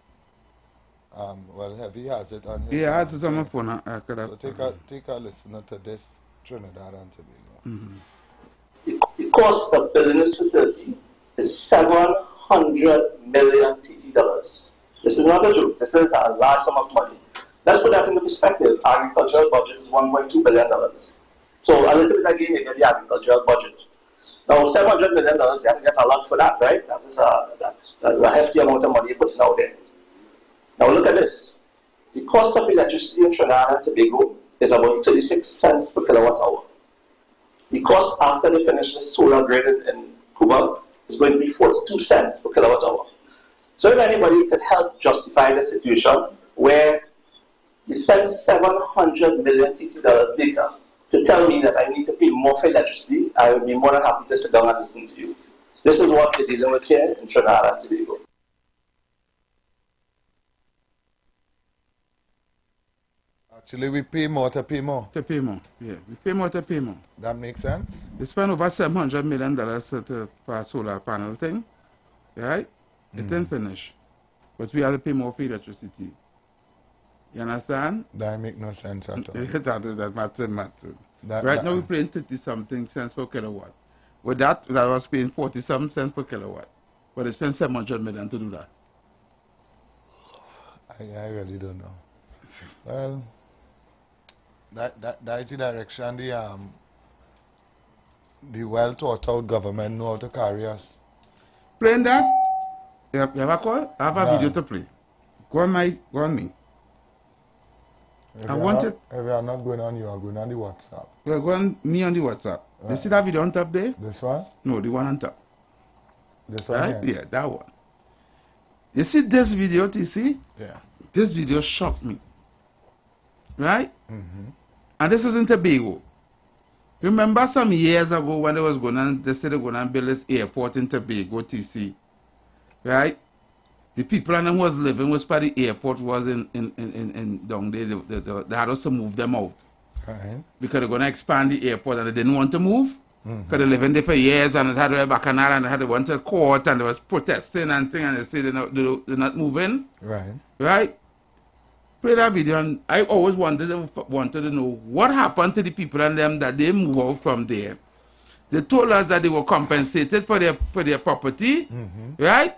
[SPEAKER 2] Well, Heavy has it on his
[SPEAKER 5] Yeah, I had it on my phone. I could have.
[SPEAKER 2] So take a listen to this Trinidad and Tobago.
[SPEAKER 8] The cost of building this facility is $700 million TT dollars. This is not a joke. This is a large sum of money. Let's put that into perspective. Agricultural budget is $1.2 billion. So a little bit again, you get the agricultural budget. Now, $700 million, you have to get a lot for that, right? That is a hefty amount of money you're putting out there. Now look at this. The cost of electricity in Trinidad and Tobago is about 36 cents per kilowatt hour. The cost after they finish the solar grid in Cuba is going to be 42 cents per kilowatt hour. So if anybody could help justify the situation where you spend $700 million TT dollars later to tell me that I need to pay more for electricity, I would be more than happy to sit down and listen to you. This is what we're dealing with here in Trinidad and Tobago.
[SPEAKER 2] Actually, we pay more to pay more.
[SPEAKER 5] To pay more, yeah. We pay more to pay more.
[SPEAKER 2] That makes sense?
[SPEAKER 5] They spend over $700 million for a solar panel thing, right? It didn't finish. But we have to pay more for electricity. You understand?
[SPEAKER 2] That make no sense at all.
[SPEAKER 5] that matter. Right now we're paying 30-something cents per kilowatt. With that was paying 40-something cents per kilowatt. But they spent 700 million to do that.
[SPEAKER 2] I really don't know. Well, that's the direction the well thought out government know how to carry us.
[SPEAKER 5] Playing that? You have a call? I have a video to play. Go on me.
[SPEAKER 2] If
[SPEAKER 5] I want it.
[SPEAKER 2] If you are not going on, you are going on the WhatsApp.
[SPEAKER 5] Well, go on me on the WhatsApp. Right. You see that video on top there?
[SPEAKER 2] This one?
[SPEAKER 5] No, the one on top.
[SPEAKER 2] This one?
[SPEAKER 5] Right? Yeah, that one. You see this video, TC?
[SPEAKER 2] Yeah.
[SPEAKER 5] This video shocked me. Right?
[SPEAKER 2] Mm-hmm.
[SPEAKER 5] And this is in Tobago. Remember some years ago when they said they were going to build this airport in Tobago, TC? Right? The people and them who was living was by the airport was in down there. They had us to move them out.
[SPEAKER 2] Right.
[SPEAKER 5] Because they're going to expand the airport and they didn't want to move.
[SPEAKER 2] Mm-hmm.
[SPEAKER 5] Because they living there for years and they had a bacchanal and they had to went to court and they was protesting and thing and they said they're not moving.
[SPEAKER 2] Right.
[SPEAKER 5] Right? Play that video and I always wanted to know what happened to the people and them that they move out from there. They told us that they were compensated for their property, right?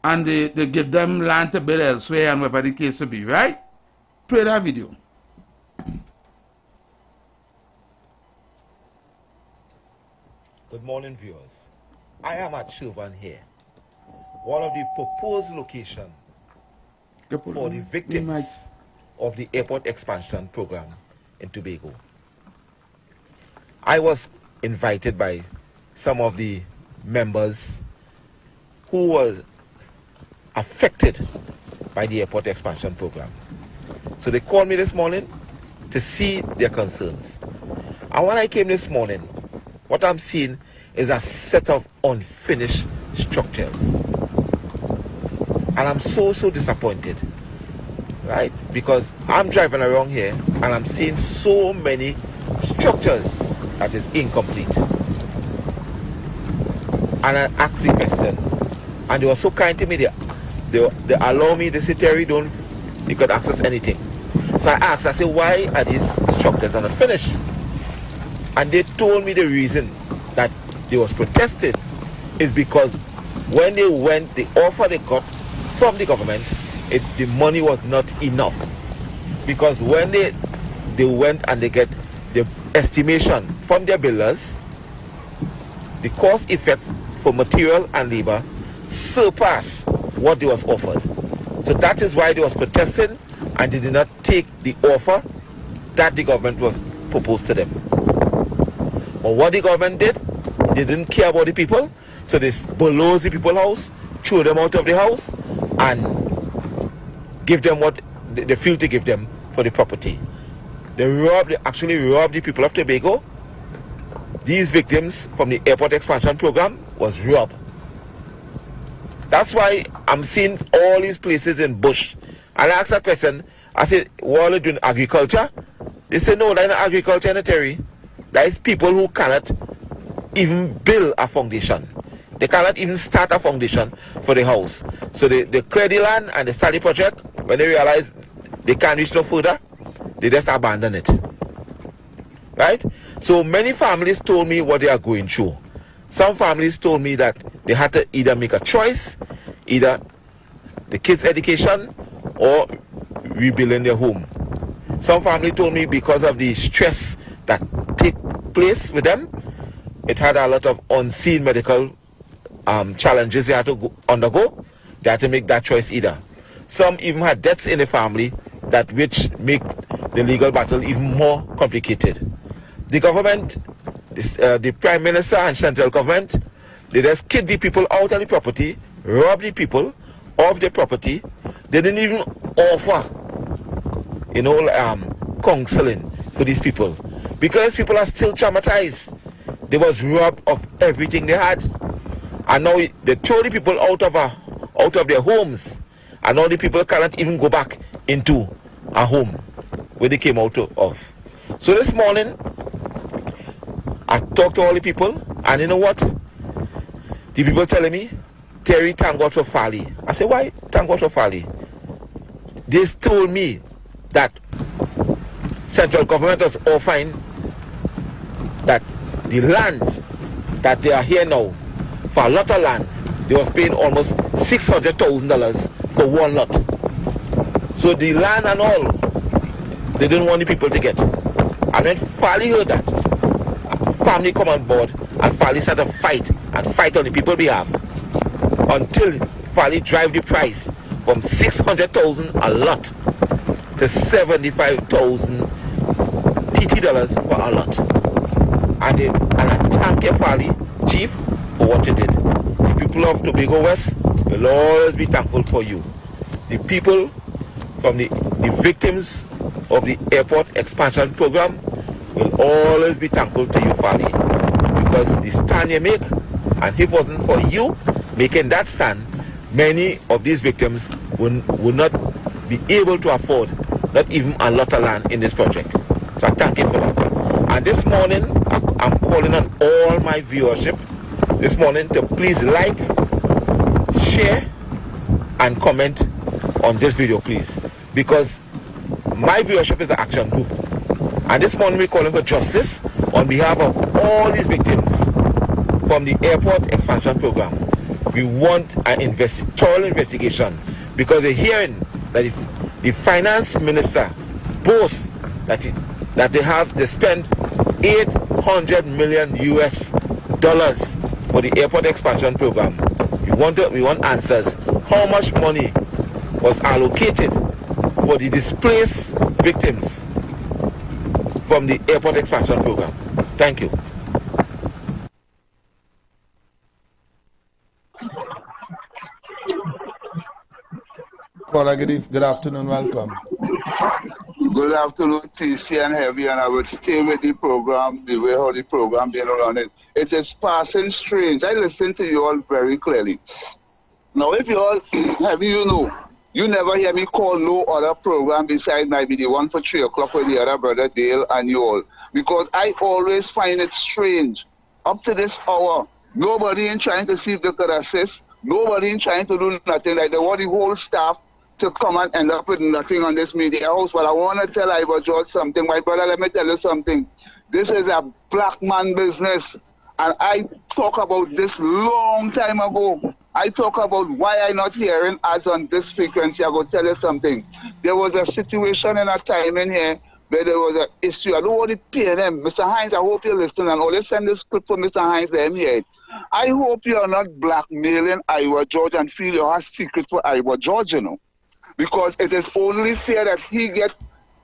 [SPEAKER 5] And they give them land to build elsewhere and whatever the case will be, right? Play that video.
[SPEAKER 9] Good morning, viewers. I am at Chauvin here, one of the proposed locations for the victims of the airport expansion program in Tobago. I was invited by some of the members who were affected by the airport expansion program. So they called me this morning to see their concerns. And when I came this morning, what I'm seeing is a set of unfinished structures. And I'm so disappointed, right? Because I'm driving around here and I'm seeing so many structures that is incomplete. And I asked the question, and they were so kind to me, they allow me, they say, Terry, you could access anything. So I asked, I said, why are these structures not finished? And they told me the reason that they was protesting is because when they went, the offer they got from the government, the money was not enough. Because when they went and they get the estimation from their builders, the cost effect for material and labor surpassed what they was offered. So that is why they was protesting and they did not take the offer that the government was proposed to them. But what the government did, they didn't care about the people, so they bulldozed the people's house, threw them out of the house, and give them what they feel to give them for the property. They actually robbed the people of Tobago. These victims from the airport expansion program was robbed. That's why I'm seeing all these places in bush. And I asked a question, I said, what are they doing, agriculture? They said, no, that's not agriculture in the Terry. That is people who cannot even build a foundation. They cannot even start a foundation for the house. So they clear the land and they start the project. When they realize they can't reach no further, they just abandon it. Right? So many families told me what they are going through. Some families told me that they had to either make a choice, either the kids' education or rebuilding their home. Some family told me because of the stress that take place with them, it had a lot of unseen medical challenges they had to undergo. They had to make that choice either. Some even had deaths in the family which make the legal battle even more complicated. The government, the Prime Minister and central government, they just kick the people out of the property, rob the people of the property. They didn't even offer, counseling for these people. Because people are still traumatized. They was robbed of everything they had. And now they throw the people out of their homes. And now the people cannot even go back into a home where they came out of. So this morning, I talked to all the people, and you know what? The people telling me, Terry, thank God for Fali. I said, why thank God for Fali? They told me that central government was offering that the lands that they are here now, for a lot of land, they was paying almost $600,000 for one lot. So the land and all, they didn't want the people to get. And when Fali heard that, family come on board and Fali started to fight and fight on the people's behalf until Fali drive the price from $600,000 a lot to $75,000 TT dollars for a lot. And I thank you, Fali, Chief, for what you did. The people of Tobago West will always be thankful for you. The people from the victims of the airport expansion program will always be thankful to you, Fali, because the stand you make, and if it wasn't for you making that stand, many of these victims would not be able to afford not even a lot of land in this project. So I thank you for that. And this morning, I'm calling on all my viewership this morning to please like, share, and comment on this video, please, because my viewership is the action group. And this morning we're calling for justice on behalf of all these victims from the airport expansion program. We want an thorough investigation because we're hearing that the finance minister boasts that they spent $800 million for the airport expansion program. We want answers. How much money was allocated for the displaced victims from the airport expansion program? Thank you.
[SPEAKER 2] Caller, good afternoon, welcome.
[SPEAKER 10] Good afternoon, TC and Heavy, and I would stay with the program, the way how the program been running. It is passing strange. I listen to you all very clearly. Now, if you all, Heavy, you never hear me call no other program besides maybe the one for 3 o'clock with the other brother Dale and you all, because I always find it strange. Up to this hour, nobody in trying to see if they could assist, nobody in trying to do nothing. Like they want the whole staff to come and end up with nothing on this media house. But I want to tell Iwer George something. My brother, let me tell you something. This is a black man business. And I talk about this long time ago. I talk about why I'm not hearing ads on this frequency. I will tell you something. There was a situation in a time in here where there was an issue. I don't want to pay them. Mr. Hines, I hope you listen and always send this clip for Mr. Hines. Let him hear it. I hope you are not blackmailing Iwer George and feel you have secret for Iwer George, because it is only fair that he get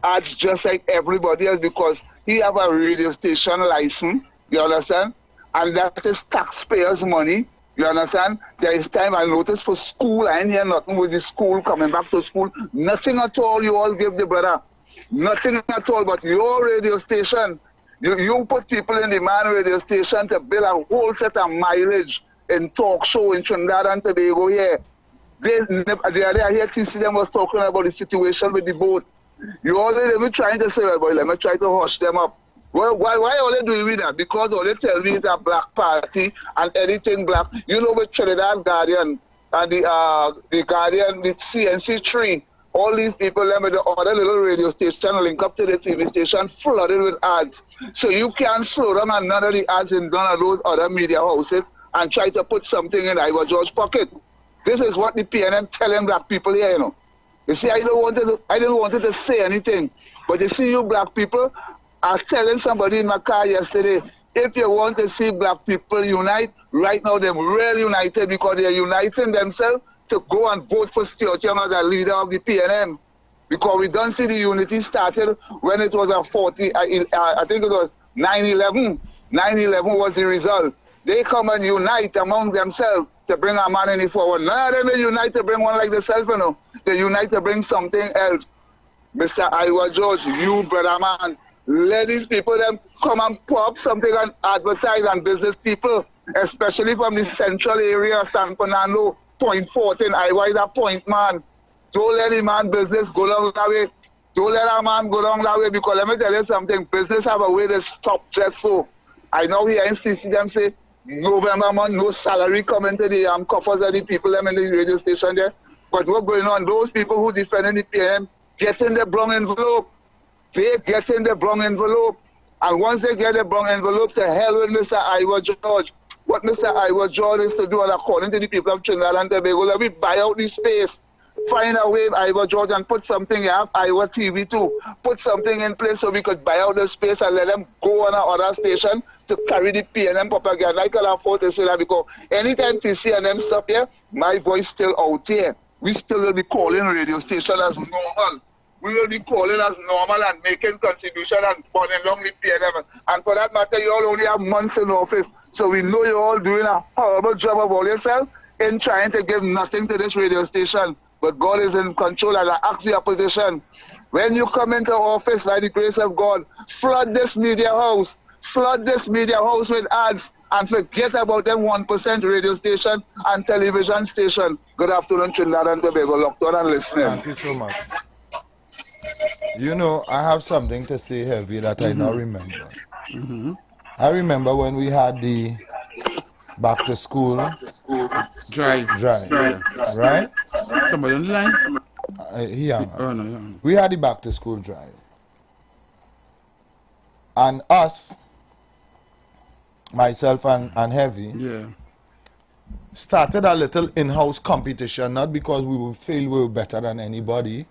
[SPEAKER 10] ads just like everybody else because he have a radio station license, you understand? And that is taxpayers' money, you understand? There is time I notice for school, I ain't hear nothing with the school, coming back to school, nothing at all you all give the brother. Nothing at all, but your radio station, you put people in the man radio station to build a whole set of mileage in talk show in Trinidad and Tobago here. The other here, TC them was talking about the situation with the boat. You already been trying to say, well, boy, let me try to hush them up. Well, why are they doing with that? Because all they tell me it's a black party and anything black. You know, with Trinidad Guardian and the Guardian, the CNC3, all these people, them with the other little radio station link up to the TV station flooded with ads. So you can't slow down and none of the ads in none of those other media houses and try to put something in Iwer George's pocket. This is what the PNM telling black people here, You see, I didn't want to say anything. But you see, you black people are telling somebody in my car yesterday, if you want to see black people unite, right now they're really united because they're uniting themselves to go and vote for Stuart Young as a leader of the PNM. Because we don't see the unity started when it was a 40, I think it was 9/11. 9/11 was the result. They come and unite among themselves to bring a man in the forward. None of them unite to bring one like themselves, They unite to bring something else. Mr. Iwer George, you brother man, let these people them come and pop something and advertise on business people, especially from the central area of San Fernando, Point 14. Iwer is a point man. Don't let the man business go down that way. Don't let a man go down that way because let me tell you something, business have a way to stop just so. I know here in CC them say, November month, no salary coming to the coffers of the people them in the radio station there. But what's going on? Those people who defending the PM get in the wrong envelope. They get in the wrong envelope. And once they get the wrong envelope, to hell with Mr. Iwer George. what Mr. Iwer John is to do, and according to the people of Trinidad and Tobago, let me buy out the space. Find a way, Iwer George, and put something. You have Iwer TV too. Put something in place so we could buy out the space and let them go on another station to carry the PNM propaganda. I can afford to say that because anytime TC and them stop here, my voice still out here. We still will be calling radio station as normal. We will be calling as normal and making contribution and burning along the PNM. And for that matter, you all only have months in office. So we know you're all doing a horrible job of all yourself in trying to give nothing to this radio station. But God is in control, and I ask the opposition, when you come into office by the grace of God, flood this media house. Flood this media house with ads and forget about them 1% radio station and television station. Good afternoon, Trinidad and Tobago. Locked on and listening.
[SPEAKER 2] Thank you so much. You know, I have something to say heavy that I now remember. I remember when we had the back to school
[SPEAKER 5] drive.
[SPEAKER 2] Right?
[SPEAKER 5] Somebody on the line?
[SPEAKER 2] No. We had the back to school drive. And us, myself and Heavy, started a little in-house competition, not because we would feel we were better than anybody,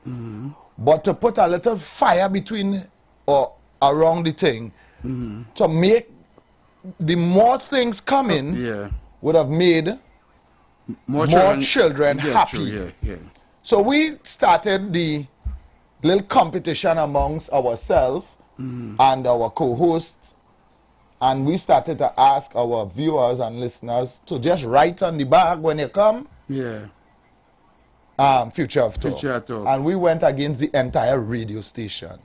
[SPEAKER 2] but to put a little fire between or around the thing to make the more things coming would have made more children happy. So we started the little competition amongst ourselves and our co-hosts, and we started to ask our viewers and listeners to just write on the bag when they come. Future of Talk. And we went against the entire radio station.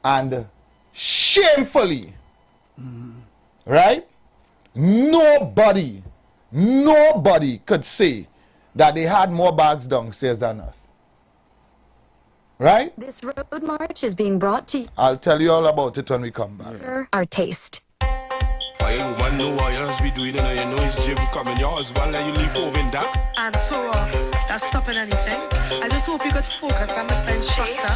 [SPEAKER 2] And shamefully, right? Nobody could say that they had more bags downstairs than us. Right?
[SPEAKER 11] This road march is being brought to you.
[SPEAKER 2] I'll tell you all about it when we come back.
[SPEAKER 11] Our taste.
[SPEAKER 12] Why woman know what else be doing, and you know it's Jim coming your husband and you leave home in that.
[SPEAKER 23] And so that's stopping anything. I just hope you could focus on Mr. Instructor.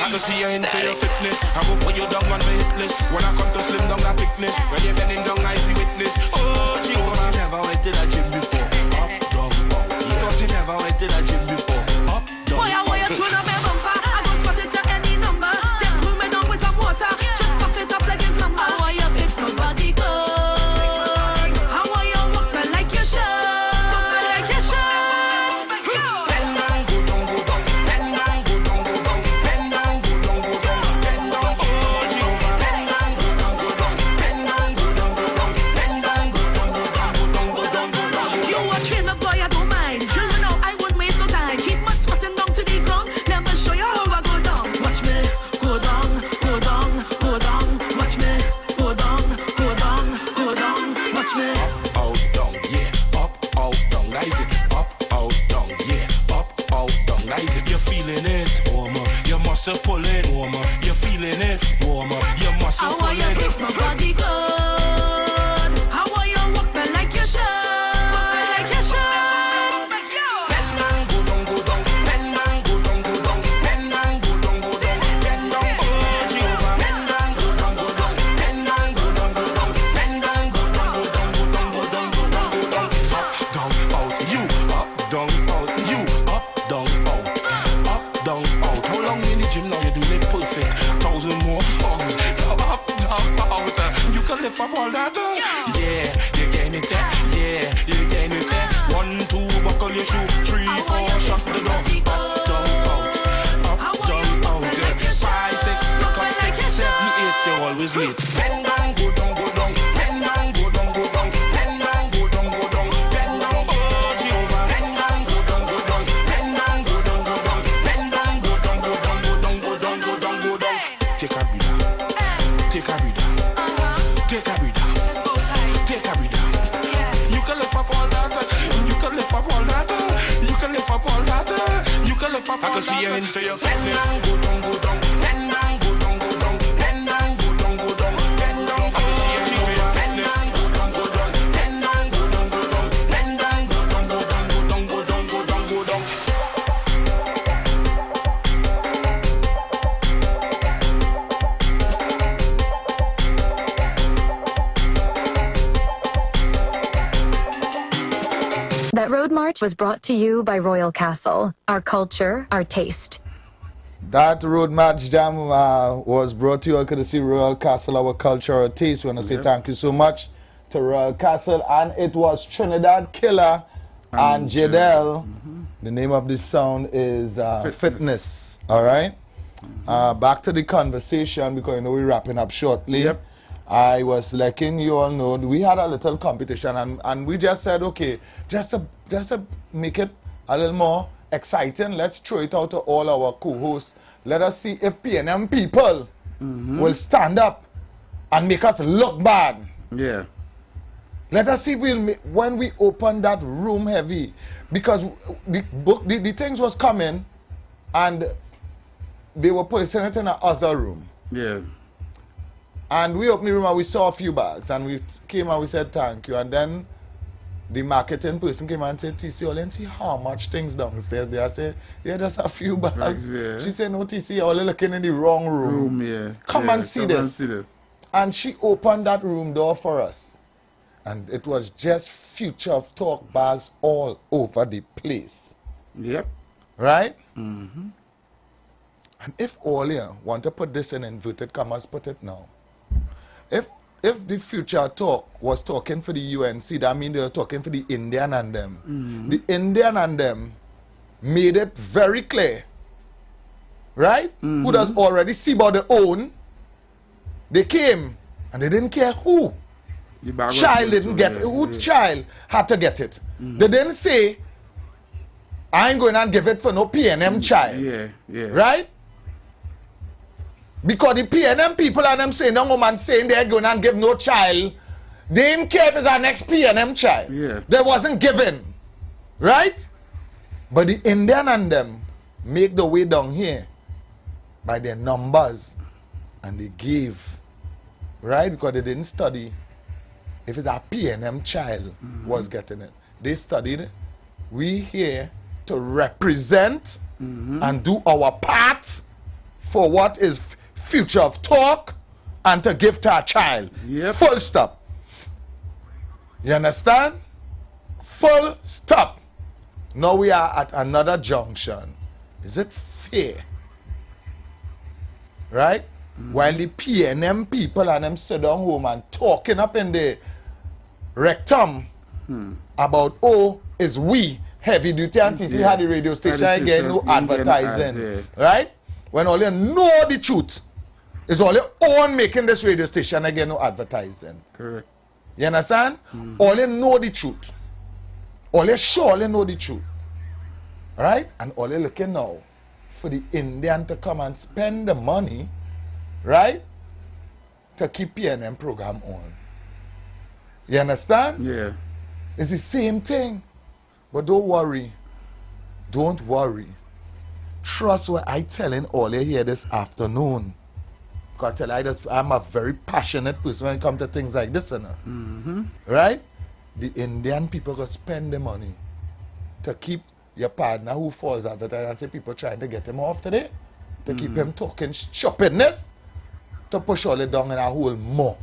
[SPEAKER 12] I can see you into your fitness. I will put you down on my hit list. When I come to slim down that thickness, when you're bending down, I see witness. Oh, she thought you never went to that gym before. Up, down, up. You thought you never went to that gym before. Up, down,
[SPEAKER 23] boy, I want you to know my bumper. I don't spot it to any number. Then cool me down with some water. Just stuff it up like it's lumber. I want you fix my body good. I want you walk me like you should. Walk me like you should.
[SPEAKER 12] Bend down, go down, go down. Bend down, go down, go down. Bend down, go down, go down. Bend down, oh, Jehovah. Bend down, go down, go down. Bend down, go down, go down. Bend down, go down, go down, go down, go down, go down.
[SPEAKER 23] You a trainer boy, I don't mind. Drill me now, I won't waste no time. Keep my squatting down to the ground. Let me show you how I go down. Watch me go down, go down, go down. Watch me go down, go down, go down. Watch me.
[SPEAKER 12] Out, down, yeah. Up, out, down, rise it. Up, out, down, yeah. Up, out, down, rise it. You're feeling it, warmer. Your muscle pulling, warmer. You're feeling it, warmer. Your muscle
[SPEAKER 23] I want you
[SPEAKER 12] pulling.
[SPEAKER 23] fix my body good. I want you walk me like you should. Walk me like you should.
[SPEAKER 12] Bend down, go down, go down. Bend down, go down, go down. Bend down, go down, go down. Bend down, oh, Jehovah. Bend down, go down, go down. Bend down, go down, go down. Bend down, go down, go down, go down, go down, go down, go down. Up, down, out, you. Up, down, out, you. Up, down, out. Up, down, out. How long in the gym now? You're doing it perfect. 1,000 more pounds. Up, down, out. You can lift up all that. Yeah, you're getting it there. Yeah, you're getting it there. 1, 2, buckle your shoe. 3, 4, shut the door. Up, down, out. Up, down, out. 5, 6, look up, 6, 7, 8. You're always late. Bend down, go down, go down. Bend down, go down, go down. Bend down, go down, go down. Bend down, oh, Jehovah. Bend down, go down, go down. Bend down, go down, go down. Bend down, go down, go down, go down, go down, go down, go down. Take a breather. Take a breather. Take a breather. Take a breather. You can lift up all that. You can lift up all that. You can lift up all that. You can lift up all that. I can see you into your fitness. Go down, go down. Bend down, go down, go down. Bend down, go down, go down. Bend down. I can see you into your fitness. Go down, go down. Bend down, go down, go down. Bend down, go down, go down, go down, go down, go down, go down.
[SPEAKER 11] Road March was brought to you by Royal Castle. Our culture, our taste.
[SPEAKER 2] That Road March Jam was brought to you courtesy Royal Castle, our culture, our taste. We want to say thank you so much to Royal Castle. And it was Trinidad Killer and Jadel. The name of this song is Fitness. All right? Back to the conversation, because you know we're wrapping up shortly.
[SPEAKER 5] Yep.
[SPEAKER 2] I was letting you all know we had a little competition, and we just said, okay, just to make it a little more exciting, let's throw it out to all our co-hosts. Let us see if PNM people will stand up and make us look bad.
[SPEAKER 5] Yeah.
[SPEAKER 2] Let us see if we'll when we open that room heavy, because the things was coming and they were placing it in the other room.
[SPEAKER 5] Yeah.
[SPEAKER 2] And we opened the room and we saw a few bags, and we came and we said thank you. And then the marketing person came and said, TC, all see how much things downstairs. They said, yeah, just a few bags.
[SPEAKER 5] Yeah.
[SPEAKER 2] She said, no, TC, all looking in the wrong room.
[SPEAKER 5] Yeah.
[SPEAKER 2] Come and see this. And she opened that room door for us. And it was just Future of Talk bags all over the place.
[SPEAKER 5] Yep.
[SPEAKER 2] Right? And if all you want to put this in inverted commas, put it now. If the Future Talk was talking for the UNC, that means they were talking for the Indian and them. The Indian and them made it very clear, right? Who does already see about their own. They came and they didn't care who. Child didn't get it. Who child had to get it. They didn't say, I ain't going and give it for no PNM child. Right? Because the PNM people and them saying, no woman saying they're going and give no child, they didn't care if it's our next PNM child. They wasn't given. Right? But the Indian and them make the way down here by their numbers, and they gave. Right? Because they didn't study if it's a PNM child was getting it. They studied, we here to represent and do our part for what is Future of Talk and to give to our child. Full stop. You understand? Full stop. Now we are at another junction. Is it fair? Right? While the PNM people and them sit down home and talking up in the rectum about, oh, is we heavy duty and TC had the radio station again, no advertising. Right? When all you know the truth, it's all your own making this radio station again, no advertising.
[SPEAKER 5] Correct.
[SPEAKER 2] You understand? All you know the truth. All you surely know the truth. Right? And all you looking now for the Indian to come and spend the money, right, to keep PNM program on. You understand?
[SPEAKER 5] Yeah.
[SPEAKER 2] It's the same thing. But don't worry. Don't worry. Trust what I telling all you here this afternoon. Because I'm a very passionate person when it comes to things like this. Right? The Indian people go spend the money to keep your partner who falls advertising and say people trying to get him off today, to keep him talking stupidness, to push all it down in a hole more.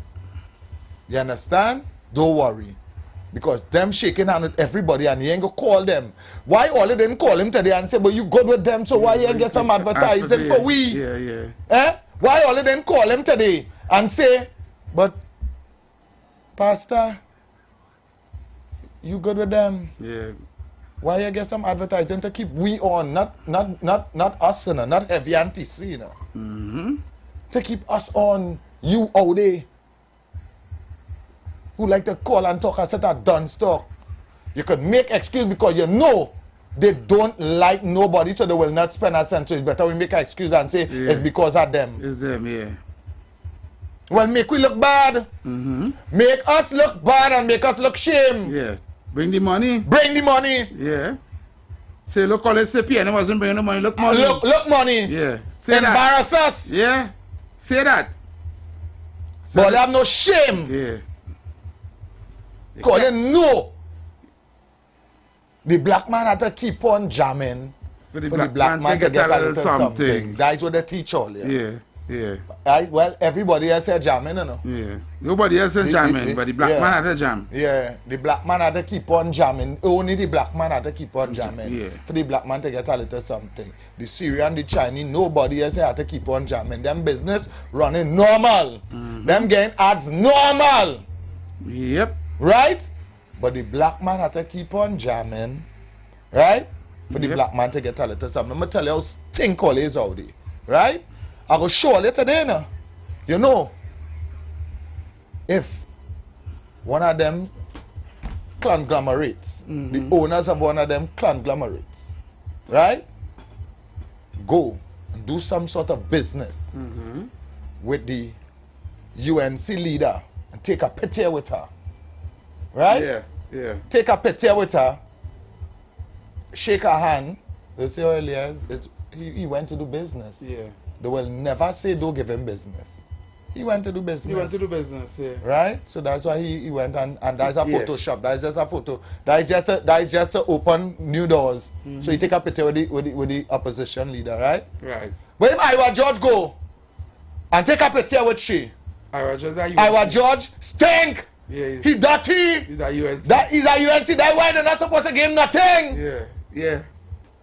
[SPEAKER 2] You understand? Don't worry. Because them shaking hand with everybody and you ain't gonna call them. Why all of them call him today and say, but you good with them, so why you ain't get some advertising for we? Why all of them call him today and say, but Pastor, you good with them? Why you get some advertising to keep we on, not us, you know, not heavy anti-C, you know. To keep us on, you out there. Who like to call and talk and set a done stock. You could make excuse because you know they don't like nobody, so they will not spend a cent. So it's better we make an excuse and say it's because of them.
[SPEAKER 5] It's them,
[SPEAKER 2] Well, make we look bad. Make us look bad and make us look shame.
[SPEAKER 5] Bring the money.
[SPEAKER 2] Bring the money.
[SPEAKER 5] Say, look, all let's say PNM wasn't bringing the money. Look money.
[SPEAKER 2] Look money.
[SPEAKER 5] Say
[SPEAKER 2] embarrass
[SPEAKER 5] that.
[SPEAKER 2] Us.
[SPEAKER 5] Say that.
[SPEAKER 2] But they have no shame. Because they know the black man had to keep on jamming for the black man to get a little something. That's what they teach all.
[SPEAKER 5] Yeah.
[SPEAKER 2] Well, everybody else here jamming, you know.
[SPEAKER 5] Yeah. Nobody else is jamming, but the black man had to jam.
[SPEAKER 2] Yeah, the black man had to keep on jamming. Only the black man had to keep on jamming.
[SPEAKER 5] Yeah.
[SPEAKER 2] For the black man to get a little something. The Syrian, the Chinese, nobody else had to keep on jamming. Them business running normal. Them getting ads normal.
[SPEAKER 5] Yep.
[SPEAKER 2] Right? But the black man had to keep on jamming. Right? For the black man to get a little something. I'm going to tell you how stink all is out there. Right? I will show you today now. You know, if one of them conglomerates, the owners of one of them conglomerates, right, go and do some sort of business with the UNC leader and take a picture with her, right?
[SPEAKER 5] Yeah, yeah.
[SPEAKER 2] Take a picture with her, shake her hand. They say earlier, he went to do business.
[SPEAKER 5] Yeah.
[SPEAKER 2] They will never say don't give him business. He went to do business.
[SPEAKER 5] He went to do business, yeah.
[SPEAKER 2] Right? So that's why he went and that's a Photoshop. That is just a photo. That is just to open new doors. So you take a picture with the opposition leader, right?
[SPEAKER 5] Right.
[SPEAKER 2] But if Iwer George go and take a picture with she, Iwer George stink.
[SPEAKER 5] Yeah,
[SPEAKER 2] he dirty.
[SPEAKER 5] He's a UNC.
[SPEAKER 2] He's a UNC. That's why they're not supposed to give him nothing.
[SPEAKER 5] Yeah. Yeah.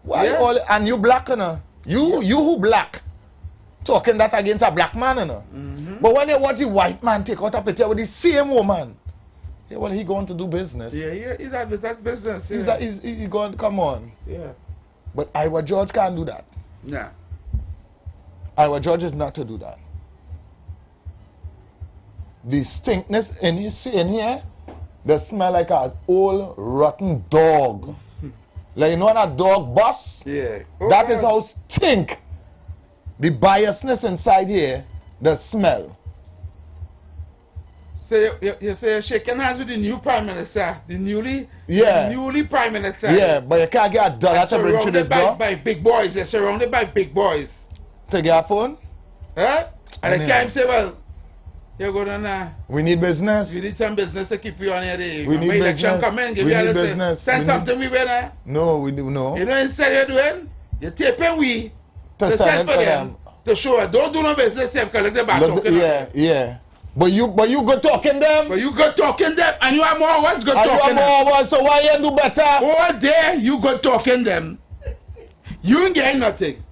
[SPEAKER 2] Why all and you black, you know? You who black? Talking that against a black man, you know. But when you watch the white man take out a picture with the same woman, yeah, well, he going to do business.
[SPEAKER 5] Yeah, that's business. Yeah.
[SPEAKER 2] He's going, come on.
[SPEAKER 5] Yeah.
[SPEAKER 2] But Iwer George can't do that.
[SPEAKER 5] Nah.
[SPEAKER 2] Iwer George is not to do that. The stinkness in here, they smell like an old rotten dog. Like, you know that dog bus?
[SPEAKER 5] Yeah.
[SPEAKER 2] That is how stink. The biasness inside here, the smell.
[SPEAKER 5] So you say you're shaking hands with the new Prime Minister, the newly Prime Minister.
[SPEAKER 2] Yeah, but you can't get a dollar to bring to this door.
[SPEAKER 5] By big boys, they're surrounded by big boys.
[SPEAKER 2] Take your phone?
[SPEAKER 5] Huh? And they can't say, well, you're going to
[SPEAKER 2] we need business.
[SPEAKER 5] We need some business to keep you on here.
[SPEAKER 2] We need
[SPEAKER 5] election
[SPEAKER 2] business.
[SPEAKER 5] come in, give
[SPEAKER 2] we
[SPEAKER 5] you a
[SPEAKER 2] need
[SPEAKER 5] little
[SPEAKER 2] business.
[SPEAKER 5] send something we winner.
[SPEAKER 2] No, we do no.
[SPEAKER 5] You know instead you're doing? You're taping we
[SPEAKER 2] to send for them.
[SPEAKER 5] To show her, don't do no business, because they're back talking.
[SPEAKER 2] Yeah. But you good talking them.
[SPEAKER 5] But you good talking them, and you are more ones good talking them.
[SPEAKER 2] And you are more ones, so why you do better?
[SPEAKER 5] All day you good talking them. You ain't getting nothing.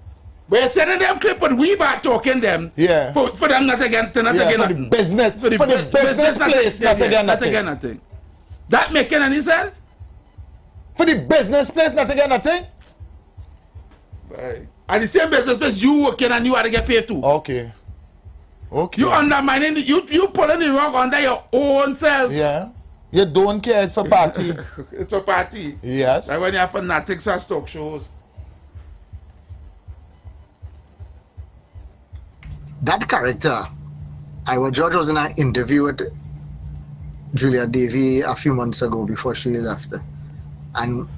[SPEAKER 5] But you're sending them clip with we back talking them.
[SPEAKER 2] Yeah.
[SPEAKER 5] For them not again,
[SPEAKER 2] for the business. For the business place, not again
[SPEAKER 5] nothing. That making any sense?
[SPEAKER 2] For the business place, not again nothing?
[SPEAKER 5] Right. And the same business place you working and you have to get paid too.
[SPEAKER 2] Okay.
[SPEAKER 5] You undermining you pulling the rug under your own self.
[SPEAKER 2] Yeah. You don't care, it's for party.
[SPEAKER 5] It's for party.
[SPEAKER 2] Yes.
[SPEAKER 5] Like when you have fanatics and stock shows.
[SPEAKER 13] That character, Iwer George was in an interview with Julia Davy a few months ago before she left. And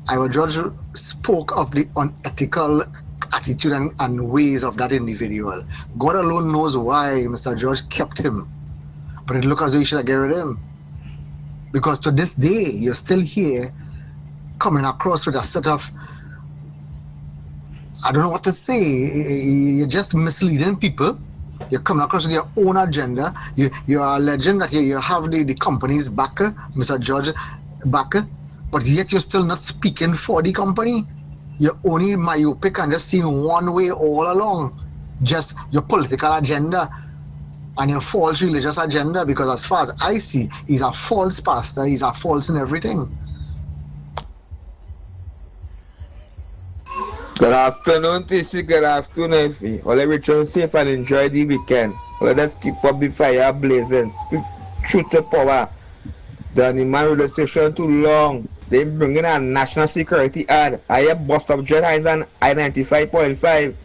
[SPEAKER 13] Iwer George spoke of the unethical attitude and ways of that individual. God alone knows why Mr. George kept him. But it looks as though you should have get rid of him. Because to this day, you're still here coming across with a set of, I don't know what to say, you're just misleading people. You're coming across with your own agenda. You're alleging that you have the company's backer, Mr. George backer, but yet you're still not speaking for the company. You're only myopic and just seeing one way all along. Just your political agenda and your false religious agenda, because as far as I see, he's a false pastor, he's a false in everything.
[SPEAKER 3] Good afternoon, TC. Good afternoon, Effie. All return safe and enjoy the weekend. Let's keep up the fire blazing. Speak truth to power. The Animal Radio Station too long. They bring in a national security ad. I have bust up John Hines and I-95.5.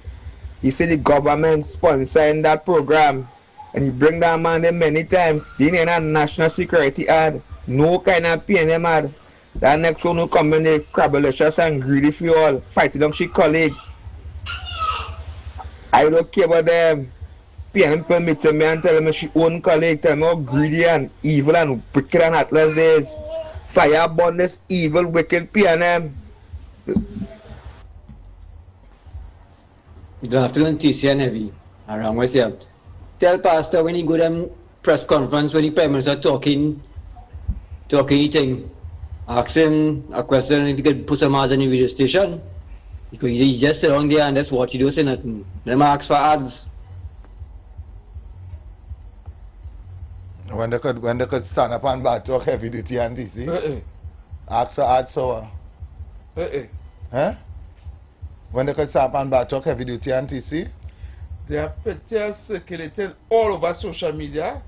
[SPEAKER 3] He said the government sponsoring that program. And he bring that man there many times. He in a national security ad. No kind of PNM ad. That next one who come in the crabblicious and greedy for you all. Fighting on she colleague. I don't care about them. PNM permit me and tell me she own colleague. Tell me how greedy and evil and wicked and heartless days. Fire upon this evil, wicked PNM.
[SPEAKER 14] Good afternoon, TC and Heavy. Around myself. Tell Pastor when he go them press conference when the Prime Minister talking anything, ask him a question if he could put some ads on the video station. Because he just sit down there and that's what he does nothing. Them ask for ads.
[SPEAKER 2] When they could stand up and back talk heavy duty NTC. Ask for ads so huh? When they could stand up and back talk heavy duty NTC.
[SPEAKER 5] There are pictures circulating all over social media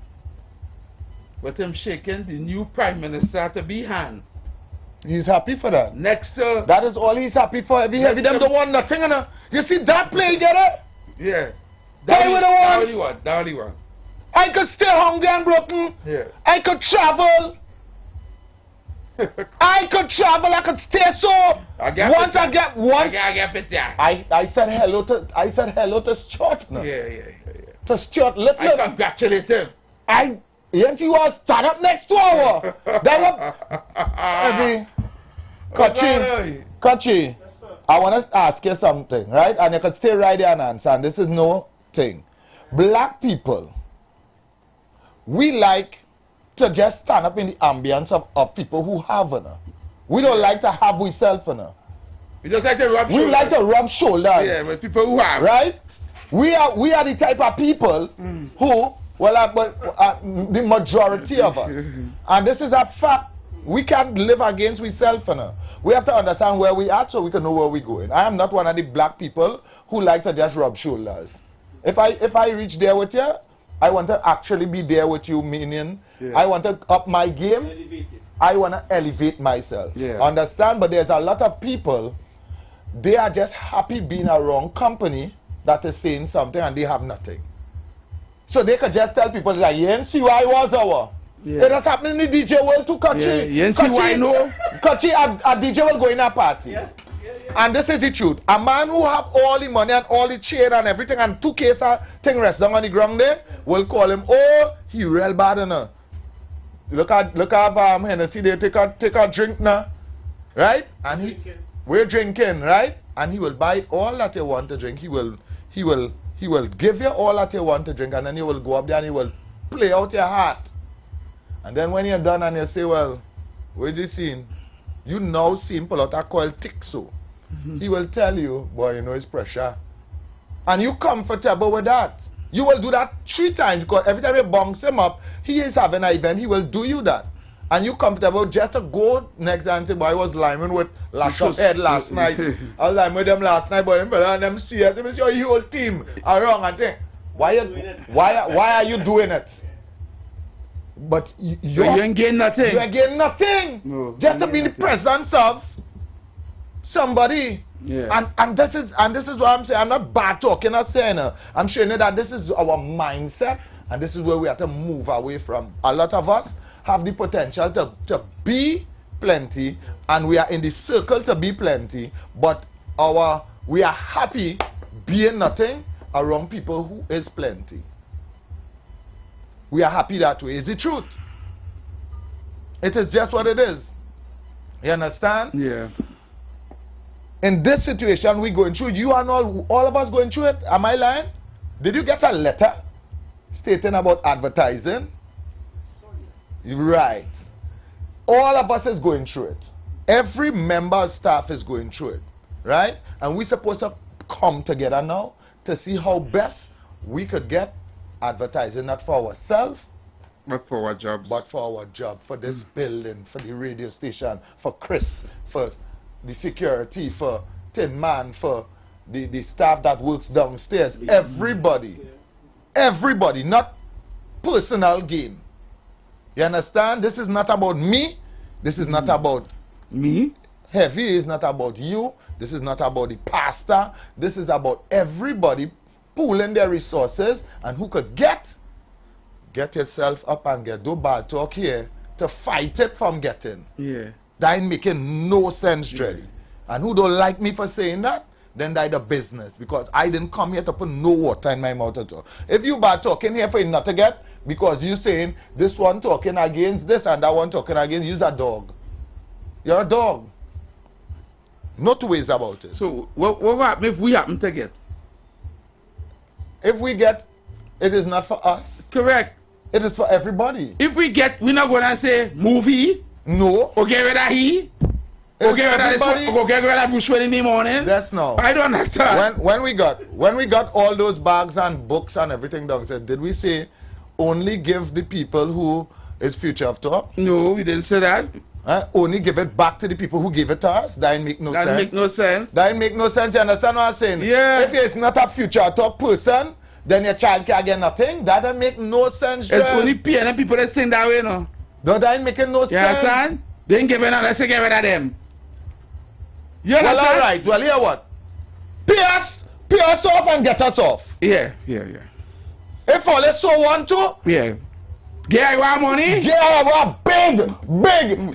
[SPEAKER 5] with him shaking the new Prime Minister to be hand.
[SPEAKER 2] He's happy for that.
[SPEAKER 5] Next
[SPEAKER 2] that is all he's happy for. If he heavy them don't want nothing, you see that play, get it?
[SPEAKER 5] Yeah.
[SPEAKER 2] That with the
[SPEAKER 5] ones. That only one.
[SPEAKER 2] I could stay hungry and broken.
[SPEAKER 5] Yeah.
[SPEAKER 2] I could travel. I could travel. I could stay so. I get picture. I said hello to Stuart. No?
[SPEAKER 5] Yeah.
[SPEAKER 2] To Stuart Little.
[SPEAKER 5] I congratulate him.
[SPEAKER 2] Ain't you all stand up next to our? That Kachi, I want to ask you something, right? And you could stay right there and answer. And this is no thing. Black people, we like to just stand up in the ambience of people who have it. We don't like to have we self.
[SPEAKER 5] We just like to rub shoulders.
[SPEAKER 2] We like to rub shoulders.
[SPEAKER 5] Yeah, with people who have.
[SPEAKER 2] Right? We are the type of people who, the majority of us. And this is a fact. We can't live against ourselves. We have to understand where we are so we can know where we're going. I am not one of the black people who like to just rub shoulders. If I reach there with you, I want to actually be there with you, meaning I want to up my game. I want to elevate myself. Understand? But there's a lot of people, they are just happy being around company that is saying something and they have nothing. So they could just tell people that, you didn't see why I was our. It has happened in the DJ world too, Kachi.
[SPEAKER 5] You didn't see why no?
[SPEAKER 2] Kachi, a DJ will go in a party. And this is the truth. A man who have all the money and all the chain and everything and 2 cases thing rest down on the ground there, will call him, oh, he real bad enough. Look at Hennessy, they take a drink now. Right? And we're drinking, right? And he will buy all that you want to drink. He will give you all that you want to drink, and then you will go up there and he will play out your heart. And then when you're done and you say, well, where's he seen? You now see him pull out a coil tick so. He will tell you, boy, you know it's pressure. And you comfortable with that. You will do that 3 times because every time you bounce him up, he is having an event, he will do you that. And you comfortable just to go next and say, boy, I was liming with lash up head last night. I was liming with them last night, boy, and them see it. Them see your whole team are wrong and think, why are you doing it? But you
[SPEAKER 5] ain't getting nothing.
[SPEAKER 2] You ain't getting nothing.
[SPEAKER 5] No,
[SPEAKER 2] just to be in the presence of somebody. And this is what I'm saying. I'm not bad talking or saying. I'm showing you that this is our mindset, and this is where we have to move away from. A lot of us have the potential to be plenty, and we are in the circle to be plenty, but we are happy being nothing around people who is plenty. We are happy that way. Is the truth. It is just what it is. You understand?
[SPEAKER 5] Yeah.
[SPEAKER 2] In this situation we're going through, you and all of us going through it. Am I lying? Did you get a letter stating about advertising? Right. All of us is going through it. Every member of staff is going through it. Right? And we're supposed to come together now to see how best we could get advertising, not for ourselves,
[SPEAKER 5] but for our jobs.
[SPEAKER 2] But for our job, for this building, for the radio station, for Chris, for the security, for Tin Man, for the staff that works downstairs. Everybody. Everybody, not personal gain. You understand? This is not about me. This is not about
[SPEAKER 5] me.
[SPEAKER 2] Heavy is not about you. This is not about the pastor. This is about everybody pooling their resources, and who could get yourself up and get do bad talk here to fight it from getting.
[SPEAKER 5] Yeah.
[SPEAKER 2] That ain't making no sense, Jerry. And who don't like me for saying that, then die the business, because I didn't come here to put no water in my mouth at all. If you bad talking here for you not to get, because you saying this one talking against this and that one talking against, you's a dog. You're a dog. No 2 ways about it.
[SPEAKER 5] So what happen if we happen to get?
[SPEAKER 2] if we get, it is not for us.
[SPEAKER 5] Correct.
[SPEAKER 2] It is for everybody.
[SPEAKER 5] If we get, we're not going to say movie.
[SPEAKER 2] No.
[SPEAKER 5] Or get rid of he. Or get rid of this one. Or get rid of Bruce Wayne in the morning.
[SPEAKER 2] That's no.
[SPEAKER 5] I don't understand.
[SPEAKER 2] When we got all those bags and books and everything downstairs, did we say only give the people who is future of talk?
[SPEAKER 5] No, we didn't say that.
[SPEAKER 2] Only give it back to the people who gave it to us. That didn't make no sense.
[SPEAKER 5] That make no sense.
[SPEAKER 2] That didn't make no sense. You understand what I'm saying?
[SPEAKER 5] Yeah.
[SPEAKER 2] If you're not a future of talk person, then your child can't get nothing. That doesn't make no sense.
[SPEAKER 5] It's only PNM people that sing that way, no?
[SPEAKER 2] No, that ain't making no sense.
[SPEAKER 5] You understand? They ain't giving us, let's say get rid of them. You understand?
[SPEAKER 2] Well, all right. Well, hear what? Pay us off and get us off.
[SPEAKER 5] Yeah.
[SPEAKER 2] If all they so want to,
[SPEAKER 5] yeah. Get our money.
[SPEAKER 2] Get our big.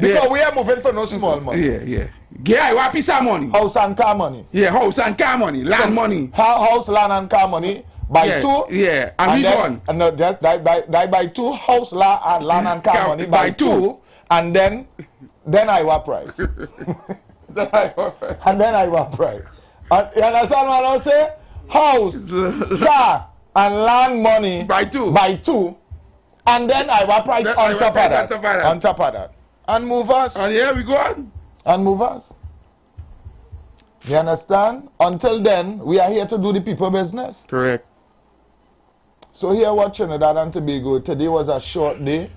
[SPEAKER 2] Because we are moving for no small money.
[SPEAKER 5] Yeah. Get our piece of money.
[SPEAKER 2] House and car money.
[SPEAKER 5] Yeah, house and car money. Land money.
[SPEAKER 2] House, land and car money. By two.
[SPEAKER 5] Yeah, and we
[SPEAKER 2] then,
[SPEAKER 5] gone.
[SPEAKER 2] No, just by two house, land and car money. By two. And then Iwer price. And then Iwer price. You understand what I say? House, car, and land money.
[SPEAKER 5] By two.
[SPEAKER 2] And then Iwer price on top of that. On top of that. And move us.
[SPEAKER 5] And here we go on.
[SPEAKER 2] And move us. You understand? Until then, we are here to do the people business.
[SPEAKER 5] Correct.
[SPEAKER 2] So here watching Trinidad and Tobago. Today was a short day.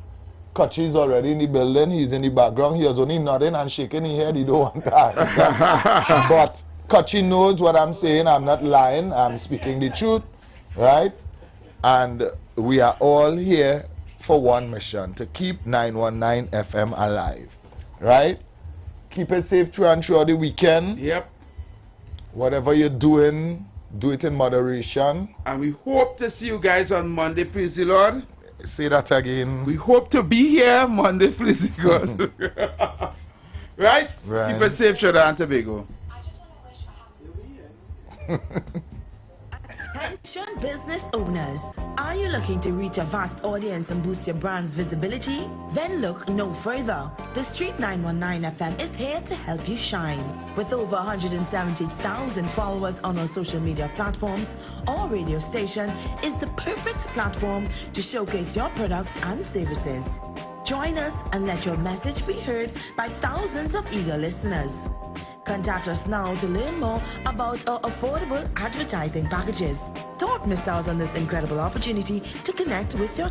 [SPEAKER 2] Kochi's already in the building. He's in the background. He was only nodding and shaking his head. He don't want to answer. But Kochi knows what I'm saying. I'm not lying. I'm speaking the truth. Right? And we are all here for one mission. To keep 919 FM alive. Right? Keep it safe through and throughout the weekend.
[SPEAKER 5] Yep.
[SPEAKER 2] Whatever you're doing, do it in moderation.
[SPEAKER 5] And we hope to see you guys on Monday, praise the Lord.
[SPEAKER 2] Say that again.
[SPEAKER 5] We hope to be here Monday, please God. Right? Keep it safe, Trinidad and Tobago.
[SPEAKER 23] Attention business owners. Are you looking to reach a vast audience and boost your brand's visibility? Then look no further. The Street 919 FM is here to help you shine. With over 170,000 followers on our social media platforms, our radio station is the perfect platform to showcase your products and services. Join us and let your message be heard by thousands of eager listeners. Contact us now to learn more about our affordable advertising packages. Don't miss out on this incredible opportunity to connect with your